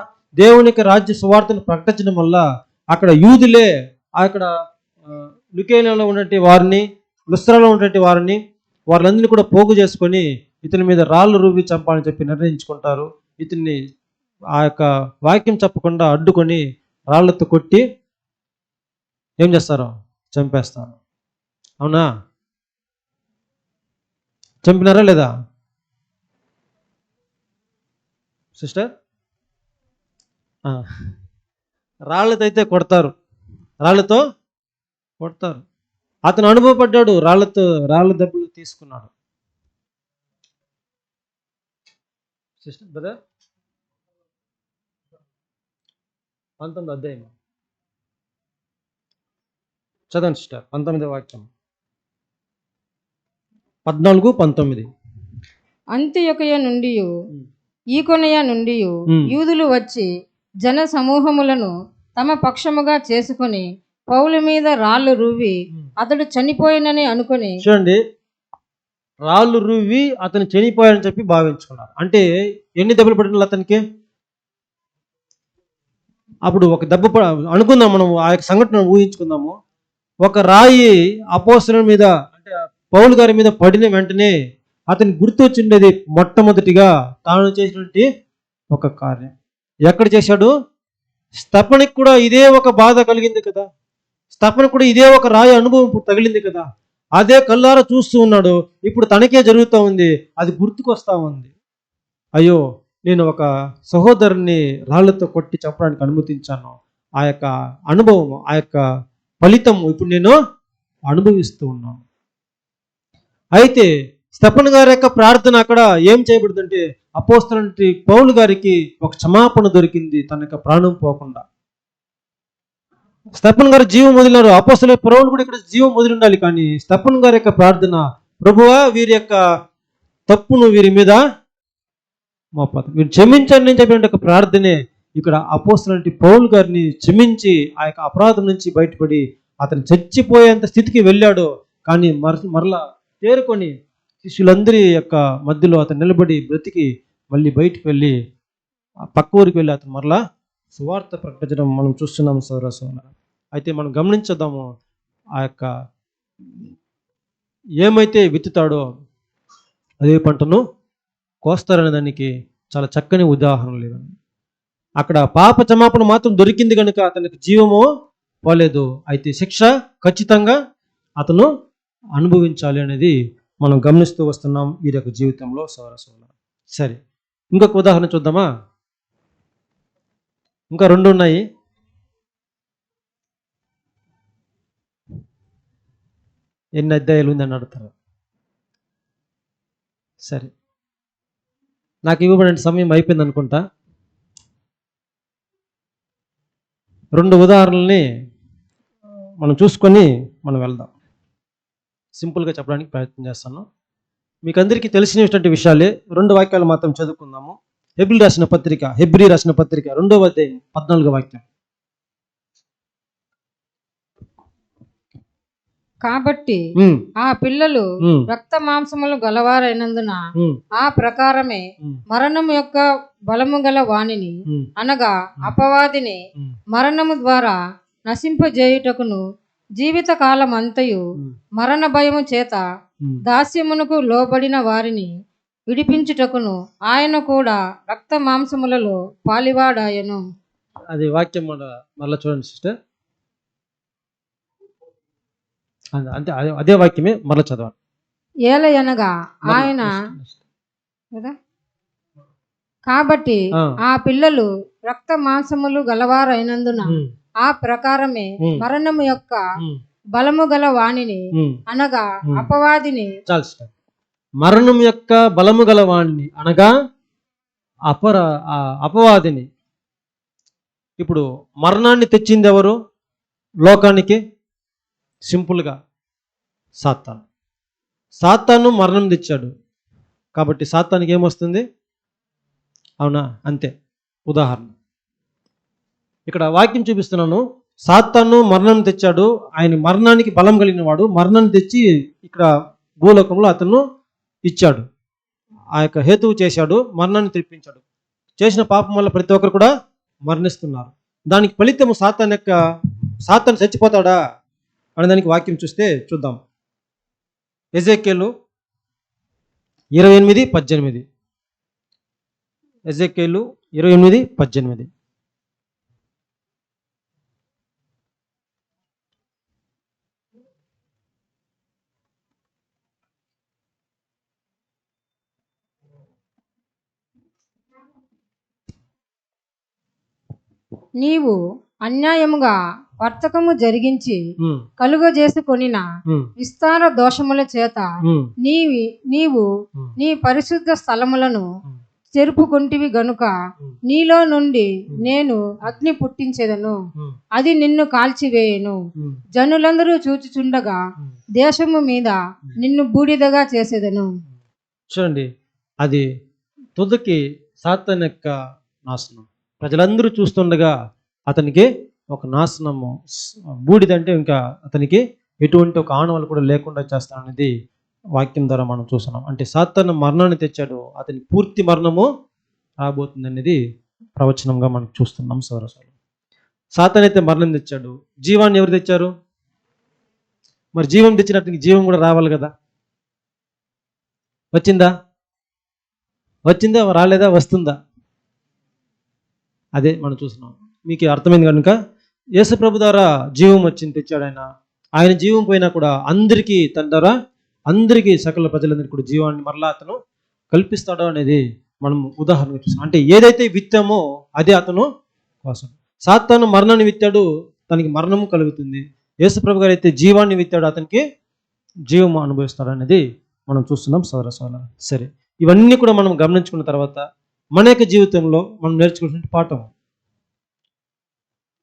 దేవునికి రాజ్య సువార్తను ప్రకటించడం వల్ల అక్కడ యూదులే అక్కడ లుకేనియాలో ఉన్నటువంటి వారిని, లుస్త్రాలో ఉన్నటువంటి వారిని, వాళ్ళందరినీ కూడా పోగు చేసుకొని ఇతని మీద రాళ్ళు రువ్వి చంపాలని చెప్పి నిర్ణయించుకుంటారు. ఇతన్ని ఆ యొక్క వాక్యం చెప్పకుండా అడ్డుకొని రాళ్లతో కొట్టి ఏం చేస్తారు? చంపేస్తారు. అవునా? చంపినారా లేదా సిస్టర్? రాళ్ళతో అయితే కొడతారు, రాళ్ళతో కొడతారు. అతను అనుభవపడ్డాడు, రాళ్ళ దెబ్బలు తీసుకున్నాడు. సిస్టర్ బ్రదర్ 19వ అధ్యాయం చదవండి సిస్టర్. 19వ వాక్యం 14-19. అంత్యొకయ నుండి ఈకొనయ నుండి యూదులు వచ్చి జన సమూహములను తమ పక్షముగా చేసుకుని పౌలు మీద రాళ్ళు రువ్వి అతడు చనిపోయినని అనుకుని. చూడండి, రాళ్ళు రువ్వి అతను చనిపోయాడని చెప్పి భావించుకున్నారు. అంటే ఎన్ని దెబ్బలు పడిన అతనికి? అప్పుడు ఒక దెబ్బ అనుకుందాం, మనం ఆ యొక్క సంఘటన ఊహించుకుందాము. ఒక రాయి అపోస్తలుల మీద అంటే పౌలు గారి మీద పడిన వెంటనే అతని గుర్తొచ్చిండేది మొట్టమొదటిగా తాను చేసినటువంటి ఒక కార్యం. ఎక్కడ చేశాడు? స్తెఫనుకి కూడా ఇదే ఒక బాధ కలిగింది కదా, స్తెఫనుకి కూడా ఇదే ఒక రాయి అనుభవం తగిలింది కదా, అదే కళ్ళారా చూస్తూ ఉన్నాడు. ఇప్పుడు తనకే జరుగుతూ ఉంది, అది గుర్తుకొస్తా ఉంది. అయ్యో, నేను ఒక సహోదరుని రాళ్లతో కొట్టి చంపడానికి అనుమతించాను. ఆ యొక్క అనుభవం, ఆ యొక్క ఫలితం ఇప్పుడు నేను అనుభవిస్తూ ఉన్నాను. అయితే స్తెఫను గారి యొక్క ప్రార్థన అక్కడ ఏం చేయబడిందంటే, అపోస్తలుని పౌలు గారికి ఒక క్షమాపణ దొరికింది, తన యొక్క ప్రాణం పోకుండా. స్తెఫను గారు జీవం వదిలినారు, అపోస్తలుల పౌలు కూడా ఇక్కడ జీవం వదిలి ఉండాలి. కానీ స్తెఫను గారి యొక్క ప్రార్థన, ప్రభువా వీరి యొక్క తప్పును వీరి మీద మోపదు, మీరు క్షమించండి అని చెప్పిన ఒక ప్రార్థనే ఇక్కడ అపోస్తలుని పౌలు గారిని క్షమించి ఆ యొక్క అపరాధం నుంచి బయటపడి అతను చచ్చిపోయేంత స్థితికి వెళ్ళాడు. కానీ మరలా తేరుకొని శిష్యులందరి యొక్క మధ్యలో అతను నిలబడి బ్రతికి మళ్ళీ బయటికి వెళ్ళి పక్క ఊరికి వెళ్ళి అతను మరలా సువార్త ప్రకటించడం మనం చూస్తున్నాము సోదర. అయితే మనం గమనించుదాము, ఆ యొక్క ఏమైతే విత్తుతాడో అదే పంటను కోస్తారనే దానికి చాలా చక్కని ఉదాహరణలు ఇవన్నీ. అక్కడ పాప క్షమాపణ మాత్రం దొరికింది కనుక అతనికి జీవము పోలేదు, అయితే శిక్ష ఖచ్చితంగా అతను అనుభవించాలి అనేది మనం గమనిస్తూ వస్తున్నాం ఈ యొక్క జీవితంలో సోదర. సరే, ఇంకొక ఉదాహరణ చూద్దామా? ఇంకా 2 ఉన్నాయి. ఎన్ని అధ్యాయాలు ఉందని అడుగుతారు. సరే, నాకు ఇవ్వబడిన సమయం అయిపోయింది అనుకుంటా. 2 ఉదాహరణల్ని మనం చూసుకొని మనం వెళ్దాం. సింపుల్గా చెప్పడానికి ప్రయత్నం చేస్తాను. మీకు అందరికీ తెలిసినటువంటి విషయాలే. 2 వాక్యాలు మాత్రం చదువుకుందాము. హెబ్రీ రాసిన పత్రిక 2వ అధ్యాయం 14వ వాక్యం. కాబట్టి ఆ పిల్లలు రక్త మాంసములు గలవారైనందున ఆ ప్రకారమే మరణము యొక్క బలము గల వాణిని అనగా అపవాదిని మరణము ద్వారా నశింపజేయుటకును జీవిత కాలం అంతయు మరణ భయము చేత దాస్యమునకు లోబడిన వారిని విడిపించుటకును ఆయన కూడా రక్త మాంసములలో పాలివాడాయను. అది వాక్యం మళ్ళీ చూడండి సిస్టర్. అంతే, అదే వాక్యమే మరలా చదవాలి. ఏలయనగా ఆయన కదా, కాబట్టి ఆ పిల్లలు రక్త మాంసములు గలవారైనందున ఆ ప్రకారమే మరణము యొక్క బలము గల వాణిని అనగా అపవాదిని మరణం యొక్క బలము గల వాణిని అనగా అపవాదిని. ఇప్పుడు మరణాన్ని తెచ్చింది ఎవరు లోకానికి? సింపుల్గా సాతాను మరణం తెచ్చాడు. కాబట్టి సాతానికి ఏమొస్తుంది? అవునా? అంతే. ఉదాహరణ ఇక్కడ వాక్యం చూపిస్తున్నాను. సాతాను మరణం తెచ్చాడు, ఆయన మరణానికి బలం కలిగిన వాడు. మరణాన్ని తెచ్చి ఇక్కడ భూలోకంలో అతను ఇచ్చాడు, ఆ యొక్క హేతువు చేశాడు, మరణాన్ని తెప్పించాడు. చేసిన పాపం వల్ల ప్రతి ఒక్కరు కూడా మరణిస్తున్నారు. దానికి ఫలితము సాతాను చచ్చిపోతాడా అనేదానికి వాక్యం చూస్తే చూద్దాం. ఎజెకేలు 28:18. ఎజెకేలు 28:18. నీవు అన్యాయముగా వర్తకము జరిగించి కలుగజేసుకొనిన విస్తార దోషముల చేత నీవు నీ పరిశుద్ధ స్థలములను చెరుపుకొంటివి గనుక నీలో నుండి నేను అగ్ని పుట్టించేదను, అది నిన్ను కాల్చివేయను. జనులందరూ చూచుచుండగా దేశము మీద నిన్ను బూడిదగా చేసేదను. చూడండి, అది తుదకి సాతాను యొక్క నాశనం. ప్రజలందరూ చూస్తుండగా అతనికి ఒక నాశనము, బూడిదంటే ఇంకా అతనికి ఎటువంటి ఒక ఆనవాళ్ళు కూడా లేకుండా చేస్తాననేది వాక్యం ద్వారా మనం చూస్తున్నాం. అంటే సాతాను మరణాన్ని తెచ్చాడు, అతని పూర్తి మరణము రాబోతుంది అనేది ప్రవచనంగా మనం చూస్తున్నాం. సౌరసాలు సాతాను అయితే మరణం తెచ్చాడు, జీవాన్ని ఎవరు తెచ్చారు? మరి జీవం తెచ్చినట్టు జీవం కూడా రావాలి కదా. వచ్చిందా? రాలేదా? వస్తుందా? అదే మనం చూస్తున్నాం. మీకు అర్థమైంది కనుక యేసు ప్రభు ద్వారా జీవం వచ్చింది, తెచ్చాడు ఆయన జీవం పోయినా కూడా అందరికీ తన ద్వారా అందరికీ సకల ప్రజలందరికీ కూడా జీవాన్ని మరలా అతను కల్పిస్తాడో అనేది మనం ఉదాహరణగా చూస్తాం. అంటే ఏదైతే విత్తామో అదే అతను కోసం. సాతాను మరణాన్ని విత్తాడు, తనకి మరణము కలుగుతుంది. యేసు ప్రభు గారు అయితే జీవాన్ని విత్తాడు, అతనికి జీవం అనుభవిస్తాడు అనేది మనం చూస్తున్నాం. సౌరసాల సరే, ఇవన్నీ కూడా మనం గమనించుకున్న తర్వాత మన యొక్క జీవితంలో మనం నేర్చుకునే పాఠం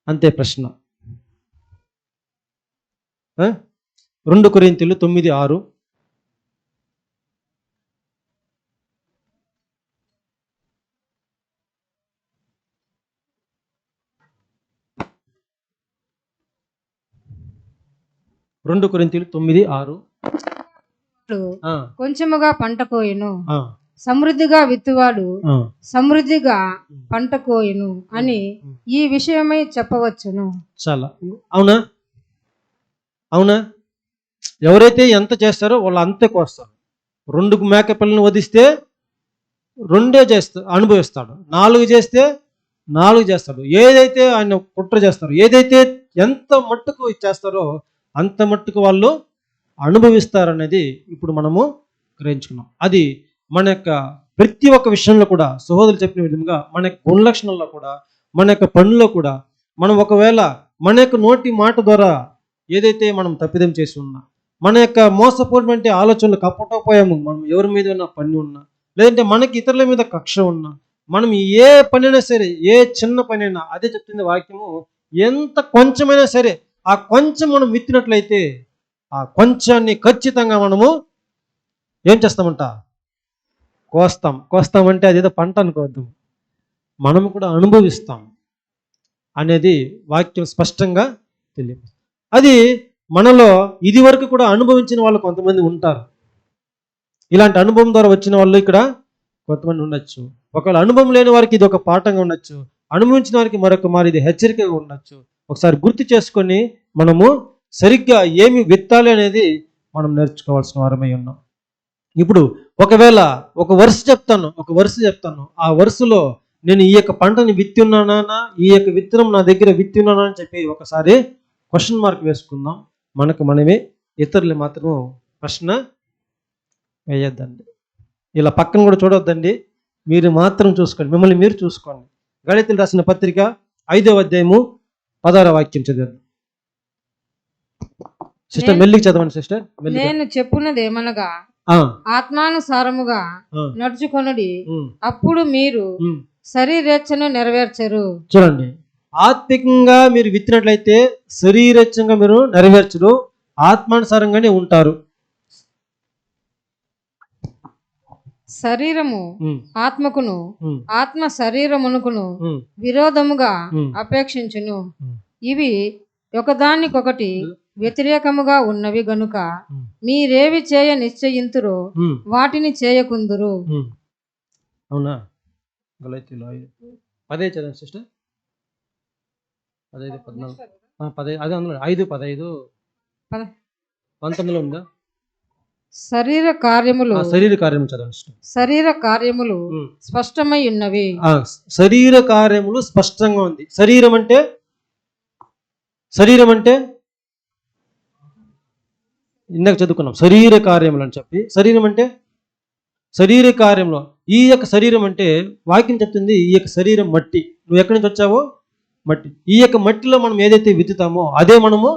అంతే. ప్రశ్న 2 కొరింథీయులు 9:6. రెండు కొరింథీయులు 9:6. కొంచెముగా పంట కోయను, సమృద్ధిగా విత్తువాడు సమృద్ధిగా పంట కోయను అని ఈ విషయమై చెప్పవచ్చును. చాలా అవునా? అవునా? ఎవరైతే ఎంత చేస్తారో వాళ్ళు అంతే కోస్తారు. 2 మేక పిల్లలను వధిస్తే 2 అనుభవిస్తాడు, 4 చేస్తే 4 చేస్తాడు. ఏదైతే ఆయన కుట్ర చేస్తారో, ఏదైతే ఎంత మట్టుకు చేస్తారో అంత మట్టుకు వాళ్ళు అనుభవిస్తారనేది ఇప్పుడు మనము గ్రహించుకున్నాం. అది మన యొక్క ప్రతి ఒక్క విషయంలో కూడా సహోదరులు చెప్పిన విధంగా మన యొక్క గుణలక్షణంలో కూడా, మన యొక్క పనుల్లో కూడా, మనం ఒకవేళ మన యొక్క నోటి మాట ద్వారా ఏదైతే మనం తప్పిదం చేసి ఉన్నా, మన యొక్క మోసపూర్ణమైన ఆలోచనలు కప్పటపోయాము, మనం ఎవరి మీద ఉన్న పని ఉన్నా, లేదంటే మనకి ఇతరుల మీద కక్ష ఉన్నా, మనం ఏ పనైనా సరే, ఏ చిన్న పనైనా, అదే చెప్తుంది వాక్యము, ఎంత కొంచెమైనా సరే ఆ కొంచెం మనం విత్తినట్లయితే ఆ కొంచాన్ని ఖచ్చితంగా మనము ఏం చేస్తామంట? కోస్తామంటే అదేదో పంట అనుకోవద్దు, మనము కూడా అనుభవిస్తాం అనేది వాక్యం స్పష్టంగా తెలియదు. అది మనలో ఇది వరకు కూడా అనుభవించిన వాళ్ళు కొంతమంది ఉంటారు. ఇలాంటి అనుభవం ద్వారా వచ్చిన వాళ్ళు ఇక్కడ కొంతమంది ఉండొచ్చు. ఒకవేళ అనుభవం లేని వారికి ఇది ఒక పాఠంగా ఉండొచ్చు, అనుభవించిన వారికి మరొక మారి ఇది హెచ్చరికగా ఉండొచ్చు. ఒకసారి గుర్తు చేసుకొని మనము సరిగ్గా ఏమి విత్తాలి అనేది మనం నేర్చుకోవాల్సిన వారమై ఉన్నాం. ఇప్పుడు ఒకవేళ ఒక వరుస చెప్తాను, ఆ వరుసలో నేను ఈ యొక్క పంటని విత్తి ఉన్నానా, ఈ యొక్క విత్తనం నా దగ్గర విత్తి ఉన్నానా అని చెప్పి ఒకసారి క్వశ్చన్ మార్క్ వేసుకుందాం. మనకు మనమే, ఇతరులు మాత్రం ప్రశ్న వేయొద్దండి. ఇలా పక్కన కూడా చూడొద్దండి, మీరు మాత్రం చూసుకోండి, మిమ్మల్ని మీరు చూసుకోండి. గళితులు రాసిన పత్రిక 5వ అధ్యాయము 16వ వాక్యం చదివాను. సిస్టర్ మెల్లికి చదవండి సిస్టర్. నేను చెప్పున్నదేమనగా ఆత్మానుసారముగా నడుచుకొనుడి, అప్పుడు మీరు శరీరేచ్ఛను నెరవేర్చరు. చూడండి, ఆత్మికంగా మీరు విత్తినట్లయితే శరీరేచ్ఛంగా మీరు నెరవేర్చరు, ఆత్మానుసారంగానే ఉంటారు. శరీరము ఆత్మకును, ఆత్మ శరీరమునకును విరోధముగా అపేక్షించును. ఇవి ఒకదానికొకటి వ్యతిరేకముగా ఉన్నవి గనుక మీరేవి చేయ నిశ్చయింతురో వాటిని చేయకుందురు. అవునా? గలతీయులు 10 చదవండి సిస్టర్. 5:15 19 ఉందా? శరీర కార్యములు చదవండి. శరీర కార్యములు స్పష్టమై ఉన్నవి. శరీర కార్యములు స్పష్టంగా ఉంది. శరీరం అంటే ఇందాక చదువుకున్నాం శరీర కార్యములు అని చెప్పి. శరీరం అంటే శరీర కార్యంలో ఈ యొక్క శరీరం అంటే వాక్యం చెప్తుంది, ఈ యొక్క శరీరం మట్టి. నువ్వు ఎక్కడి నుంచి వచ్చావో మట్టి. ఈ యొక్క మట్టిలో మనం ఏదైతే విత్తుతామో అదే మనము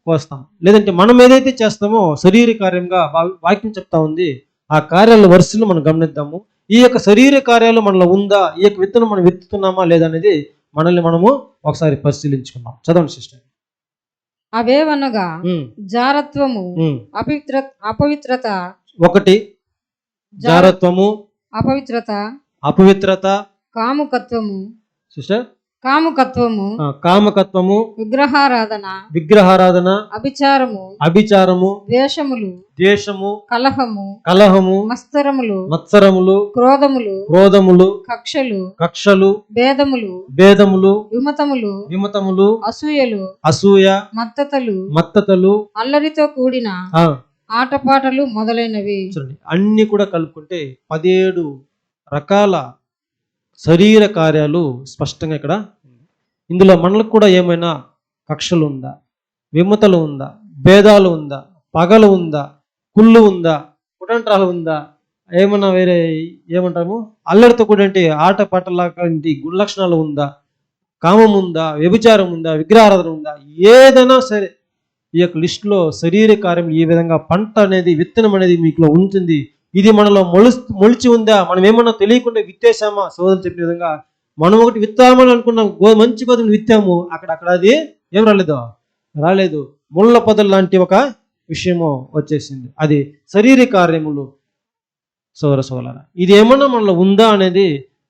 కోస్తాం. లేదంటే మనం ఏదైతే చేస్తామో శరీర కార్యంగా వాక్యం చెప్తా ఉంది. ఆ కార్యాల వరుసలు మనం గమనిద్దాము. ఈ యొక్క శరీర కార్యాలు మనలో ఉందా, ఈ యొక్క విత్తనం మనం విత్తుతున్నామా లేదా అనేది మనల్ని మనము ఒకసారి పరిశీలించుకున్నాం. చదవండి సిస్టర్. అవేవనగా జారత్వము, అపవిత్రత, ఒకటి జారత్వము, అపవిత్రత, అపవిత్రత, కాముకత్వము, సిస్టర్ కాముకత్వము, కామకత్వము, విగ్రహారాధన, అభిచారము, ద్వేషము, కలహము, మత్సరములు, క్రోధములు, కక్షలు, భేదములు, విమతములు, అసూయ, మత్తతలు, అల్లరితో కూడిన ఆటపాటలు మొదలైనవి. అన్ని కూడా కలుపుకుంటే 17 రకాల శరీర కార్యాలు స్పష్టంగా ఇక్కడ. ఇందులో మనలకు కూడా ఏమైనా కక్షలు ఉందా, విమతలు ఉందా, భేదాలు ఉందా, పగలు ఉందా, కుళ్ళు ఉందా, కుటంట్రాలు ఉందా, ఏమన్నా వేరే ఏమంటాము అల్లరితో కూడా ఆటపాటలాంటి గుణలక్షణాలు ఉందా, కామం ఉందా, వ్యభిచారం ఉందా, విగ్రహారాధన ఉందా, ఏదైనా సరే ఈ యొక్క లిస్టులో శరీర కార్యం ఈ విధంగా పంట అనేది, విత్తనం అనేది మీకులో ఉంటుంది. ఇది మనలో మొలిచి ఉందా, మనం ఏమన్నా తెలియకుండా విత్తేసామా? సోదరులు చెప్పిన విధంగా మనం ఒకటి విత్తామని అనుకున్నాం, మంచి గోధుమలు విత్తాము, అక్కడ అది ఏం రాలేదు, ముళ్ళ పొదలు లాంటి ఒక విషయము వచ్చేసింది. అది శరీర కార్యములు. సోదరులారా, ఇది ఏమన్నా మనలో ఉందా అనేది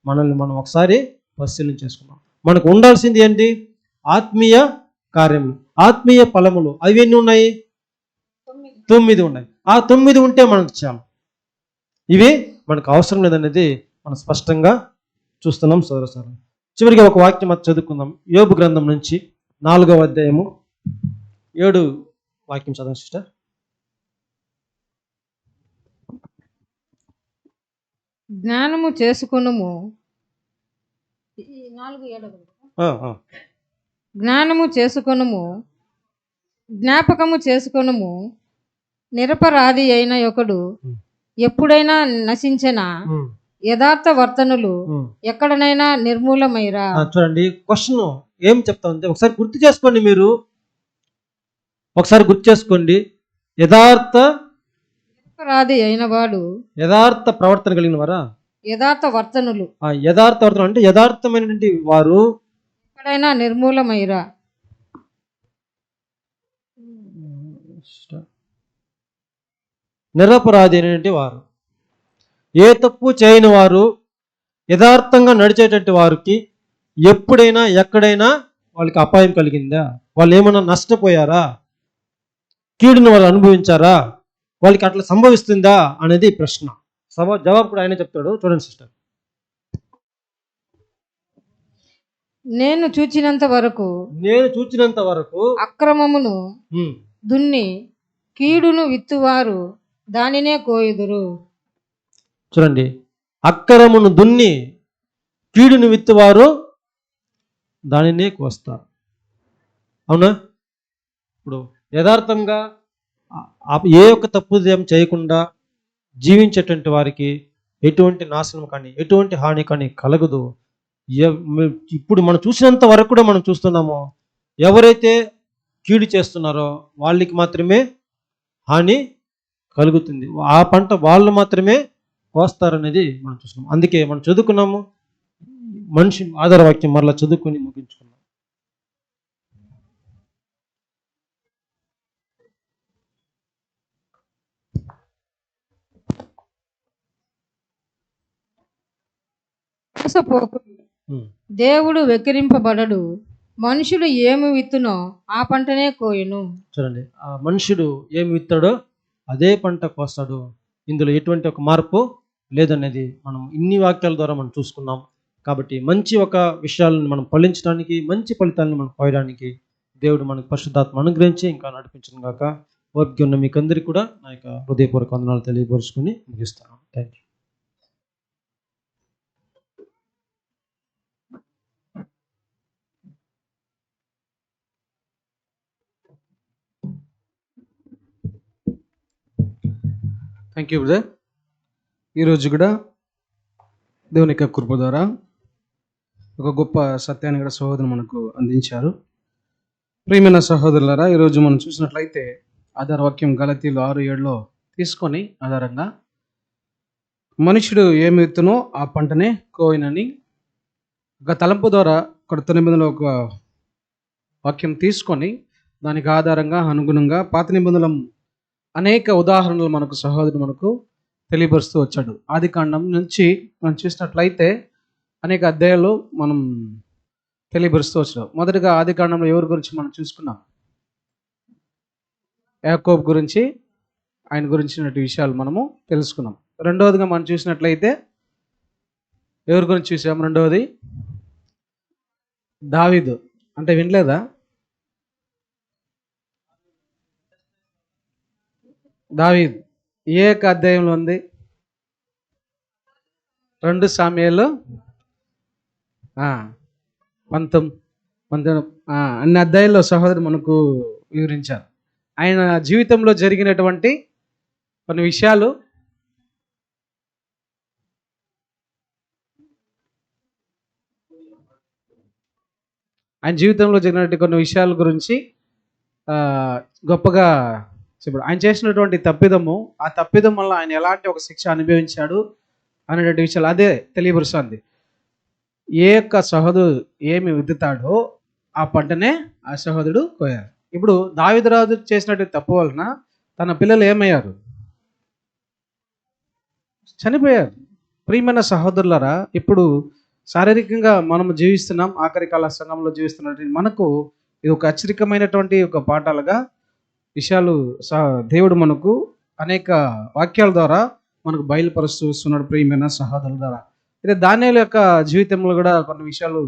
మనల్ని మనం ఒకసారి పరిశీలన చేసుకున్నాం. మనకు ఉండాల్సింది ఏంటి? ఆత్మీయ కార్యములు, ఆత్మీయ ఫలములు. అవి ఎన్ని ఉన్నాయి? 9 ఉన్నాయి. ఆ 9 ఉంటే మనకు చాలు. ఇవి మనకు అవసరం లేదనేది మనం స్పష్టంగా చూస్తున్నాం. సోదరులారా, చివరిగా ఒక వాక్యం అది చదువుకుందాం. యోబు గ్రంథం నుంచి 4వ అధ్యాయము 7 వాక్యం చదవండి సిస్టర్. జ్ఞానము చేసుకొనుము, జ్ఞాపకము చేసుకొనుము, నిరపరాధి అయిన ఒకడు ఎప్పుడైనా నశించిన యథార్థ వర్తనులు ఎక్కడనైనా నిర్మూలమైరా. చూడండి, క్వశ్చన్ ఏం చెప్తామంటే ఒకసారి గుర్తు చేసుకోండి. మీరు ఒకసారి గుర్తు చేసుకోండి. నిరపరాధి అయిన వాడు, యథార్థ ప్రవర్తన కలిగిన వారా? యథార్థ వర్తనులు. యథార్థ వర్తన అంటే యథార్థమైనటువంటి వారు ఎక్కడైనా నిర్మూలమైరా. నిరపరాధి అయినటువంటి వారు, ఏ తప్పు చేయని వారు, యథార్థంగా నడిచేటువంటి వారికి ఎప్పుడైనా ఎక్కడైనా వాళ్ళకి అపాయం కలిగిందా? వాళ్ళు ఏమన్నా నష్టపోయారా? కీడును వాళ్ళు అనుభవించారా? వాళ్ళకి అట్లా సంభవిస్తుందా అనేది ప్రశ్న. జవాబు కూడా ఆయన చెప్తాడు. చూడండి సిస్టర్. నేను చూచినంత వరకు అక్రమమును దున్ని కీడును విత్తువారు దానినే కోయుదురు. చూడండి, అక్రమమును దున్ని కీడును విత్తువారు దానినే కోస్తారు. అవునా? ఇప్పుడు యథార్థంగా ఏ ఒక్క తప్పు చేయకుండా జీవించేటువంటి వారికి ఎటువంటి నాశనం కానీ ఎటువంటి హాని కానీ కలగదు. ఇప్పుడు మనం చూసినంత వరకు కూడా మనం చూస్తున్నాము, ఎవరైతే కీడు చేస్తున్నారో వాళ్ళకి మాత్రమే హాని కలుగుతుంది. ఆ పంట వాళ్ళు మాత్రమే కోస్తారనేది మనం చూస్తున్నాం. అందుకే మనం చదువుకున్నాము, మనిషి ఆధారవాక్యం మరలా చదువుకొని ముగించుకున్నాం. దేవుడు వెక్కిరింపబడడు, మనుషుడు ఏమి విత్తునో ఆ పంటనే కోయును. చూడండి, ఆ మనుషుడు ఏమి విత్తాడో అదే పంట కోస్తాడు. ఇందులో ఎటువంటి ఒక మార్పు లేదనేది మనం ఇన్ని వాక్యాల ద్వారా మనం చూసుకున్నాం. కాబట్టి మంచి ఒక విషయాలను మనం ఫలించడానికి, మంచి ఫలితాలను మనం పోయడానికి దేవుడు మనకు పరిశుద్ధాత్మ అనుగ్రహించి ఇంకా నడిపించను గాక. ఓపిక ఉన్న మీకు అందరికీ కూడా నా యొక్క హృదయపూర్వక వందనాలు తెలియపరుచుకుని ముగిస్తాను. Thank you. Thank you brother. ఈరోజు కూడా దేవుని యొక్క కృప ద్వారా ఒక గొప్ప సత్యాన్ని కూడా సహోదరులు మనకు అందించారు. ప్రియమైన సహోదరులారా, ఈరోజు మనం చూసినట్లయితే ఆధార వాక్యం గలతీలు 6:7 తీసుకొని ఆధారంగా మనుషుడు ఏమి విత్తునో ఆ పంటనే కోయినని ఒక తలంపు ద్వారా కొత్త నిబంధనలో ఒక వాక్యం తీసుకొని దానికి ఆధారంగా అనుగుణంగా పాత నిబంధనల అనేక ఉదాహరణలు మనకు సహోదరుడు మనకు తెలియపరుస్తూ వచ్చాడు. ఆది కాండం నుంచి మనం చూసినట్లయితే అనేక అధ్యాయాలు మనం తెలియపరుస్తూ వచ్చినాం. మొదటగా ఆది కాండంలో ఎవరి గురించి మనం చూసుకున్నాం? యాకోబు గురించి, ఆయన గురించిన విషయాలు మనము తెలుసుకున్నాం. రెండవదిగా మనం చూసినట్లయితే ఎవరి గురించి చూసాం? రెండవది దావీదు. అంటే వినలేదా? దావీదు ఏ యొక్క అధ్యాయంలో ఉంది? 2 సామ్యుయేలు 19 అన్ని అధ్యాయాల్లో సహోదరు మనకు వివరించారు. ఆయన జీవితంలో జరిగినటువంటి కొన్ని విషయాలు, ఆయన జీవితంలో జరిగినటువంటి కొన్ని విషయాల గురించి గొప్పగా చెప్పాడు. ఆయన చేసినటువంటి తప్పిదము, ఆ తప్పిదం వల్ల ఆయన ఎలాంటి ఒక శిక్ష అనుభవించాడు అనేటువంటి విషయాలు అదే తెలియపరుస్తుంది. ఏ యొక్క సహోదరుడు ఏమి విత్తుతాడో ఆ పంటనే ఆ సహోదరుడు కోయాలి. ఇప్పుడు దావీదు రాజు చేసినటువంటి తప్పు వలన తన పిల్లలు ఏమయ్యారు? చనిపోయారు. ప్రియమైన సహోదరులారా, ఇప్పుడు శారీరకంగా మనం జీవిస్తున్నాం, ఆఖరి కాల సంఘంలో జీవిస్తున్నటువంటి మనకు ఇది ఒక హెచ్చరికమైనటువంటి ఒక పాఠాలుగా విషయాలు దేవుడు మనకు అనేక వాక్యాల ద్వారా మనకు బయలుపరుస్తూ వస్తున్నాడు. ప్రియమైన సహోదరుల ద్వారా అయితే దానియేలు యొక్క జీవితంలో కూడా కొన్ని విషయాలు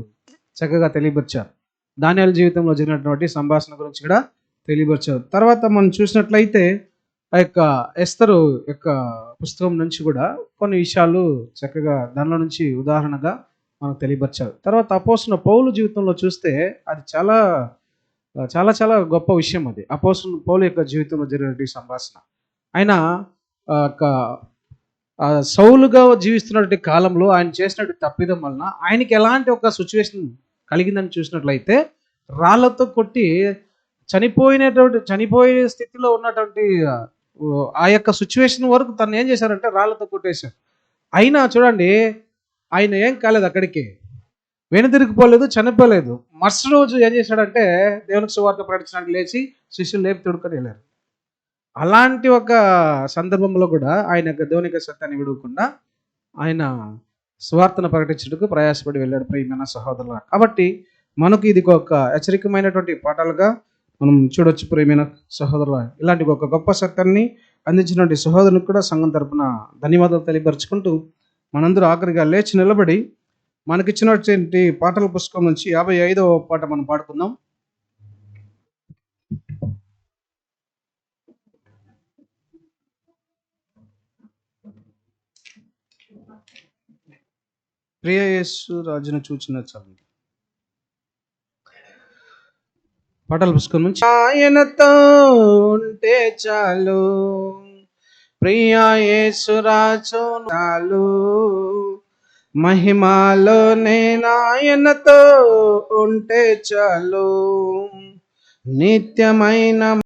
చక్కగా తెలియపరిచారు. దానియేలు జీవితంలో జరిగినటువంటి సంభాషణ గురించి కూడా తెలియపరిచారు. తర్వాత మనం చూసినట్లయితే ఆ యొక్క ఎస్తరు యొక్క పుస్తకం నుంచి కూడా కొన్ని విషయాలు చక్కగా దానిలో నుంచి ఉదాహరణగా మనకు తెలియపరిచారు. తర్వాత అపోస్తలుడైన పౌలు జీవితంలో చూస్తే అది చాలా చాలా చాలా గొప్ప విషయం. అది అపోస్తలుడైన పౌలు యొక్క జీవితంలో జరిగినటువంటి సంభాషణ. ఆయన సౌలుగా జీవిస్తున్నటువంటి కాలంలో ఆయన చేసినటువంటి తప్పిదం వలన ఆయనకి ఎలాంటి ఒక సిచ్యువేషన్ కలిగిందని చూసినట్లయితే రాళ్లతో కొట్టి చనిపోయే స్థితిలో ఉన్నటువంటి ఆ యొక్క సిచ్యువేషన్ వరకు తను ఏం చేశారంటే రాళ్లతో కొట్టేశారు. అయినా చూడండి, ఆయన ఏం కాలేదు, అక్కడికి వెనుదిరిగిపోలేదు, చనిపోలేదు. మరుసటి రోజు ఏం చేశాడంటే దేవునికి సువార్త ప్రకటించడానికి లేచి శిష్యులు లేపి తొడుకొని వెళ్ళారు. అలాంటి ఒక సందర్భంలో కూడా ఆయన దేవునికి సత్యాన్ని విడవకుండా ఆయన సువార్తను ప్రకటించడానికి ప్రయాసపడి వెళ్ళాడు. ప్రియమైన సహోదరులు, కాబట్టి మనకు ఇది ఒక హెచ్చరికమైనటువంటి పాఠాలుగా మనం చూడొచ్చు. ప్రియమైన సహోదరుల, ఇలాంటి ఒక గొప్ప సత్యాన్ని అందించినటువంటి సహోదరునికి కూడా సంఘం తరపున ధన్యవాదాలు తెలియపరుచుకుంటూ మనందరూ ఆఖరిగా లేచి నిలబడి మనకిచ్చినటువంటి పాటల పుస్తకం నుంచి 55వ పాట మనం పాడుకుందాం. ప్రియ యేసు రాజును చూచిన చాలు. పాటల పుస్తకం నుంచి ఆయనతో ఉంటే చాలు, ప్రియ యేసు రాజు చాలు, మహిమాలో నేనాయనతో ఉంటే చాలు, నిత్యమైన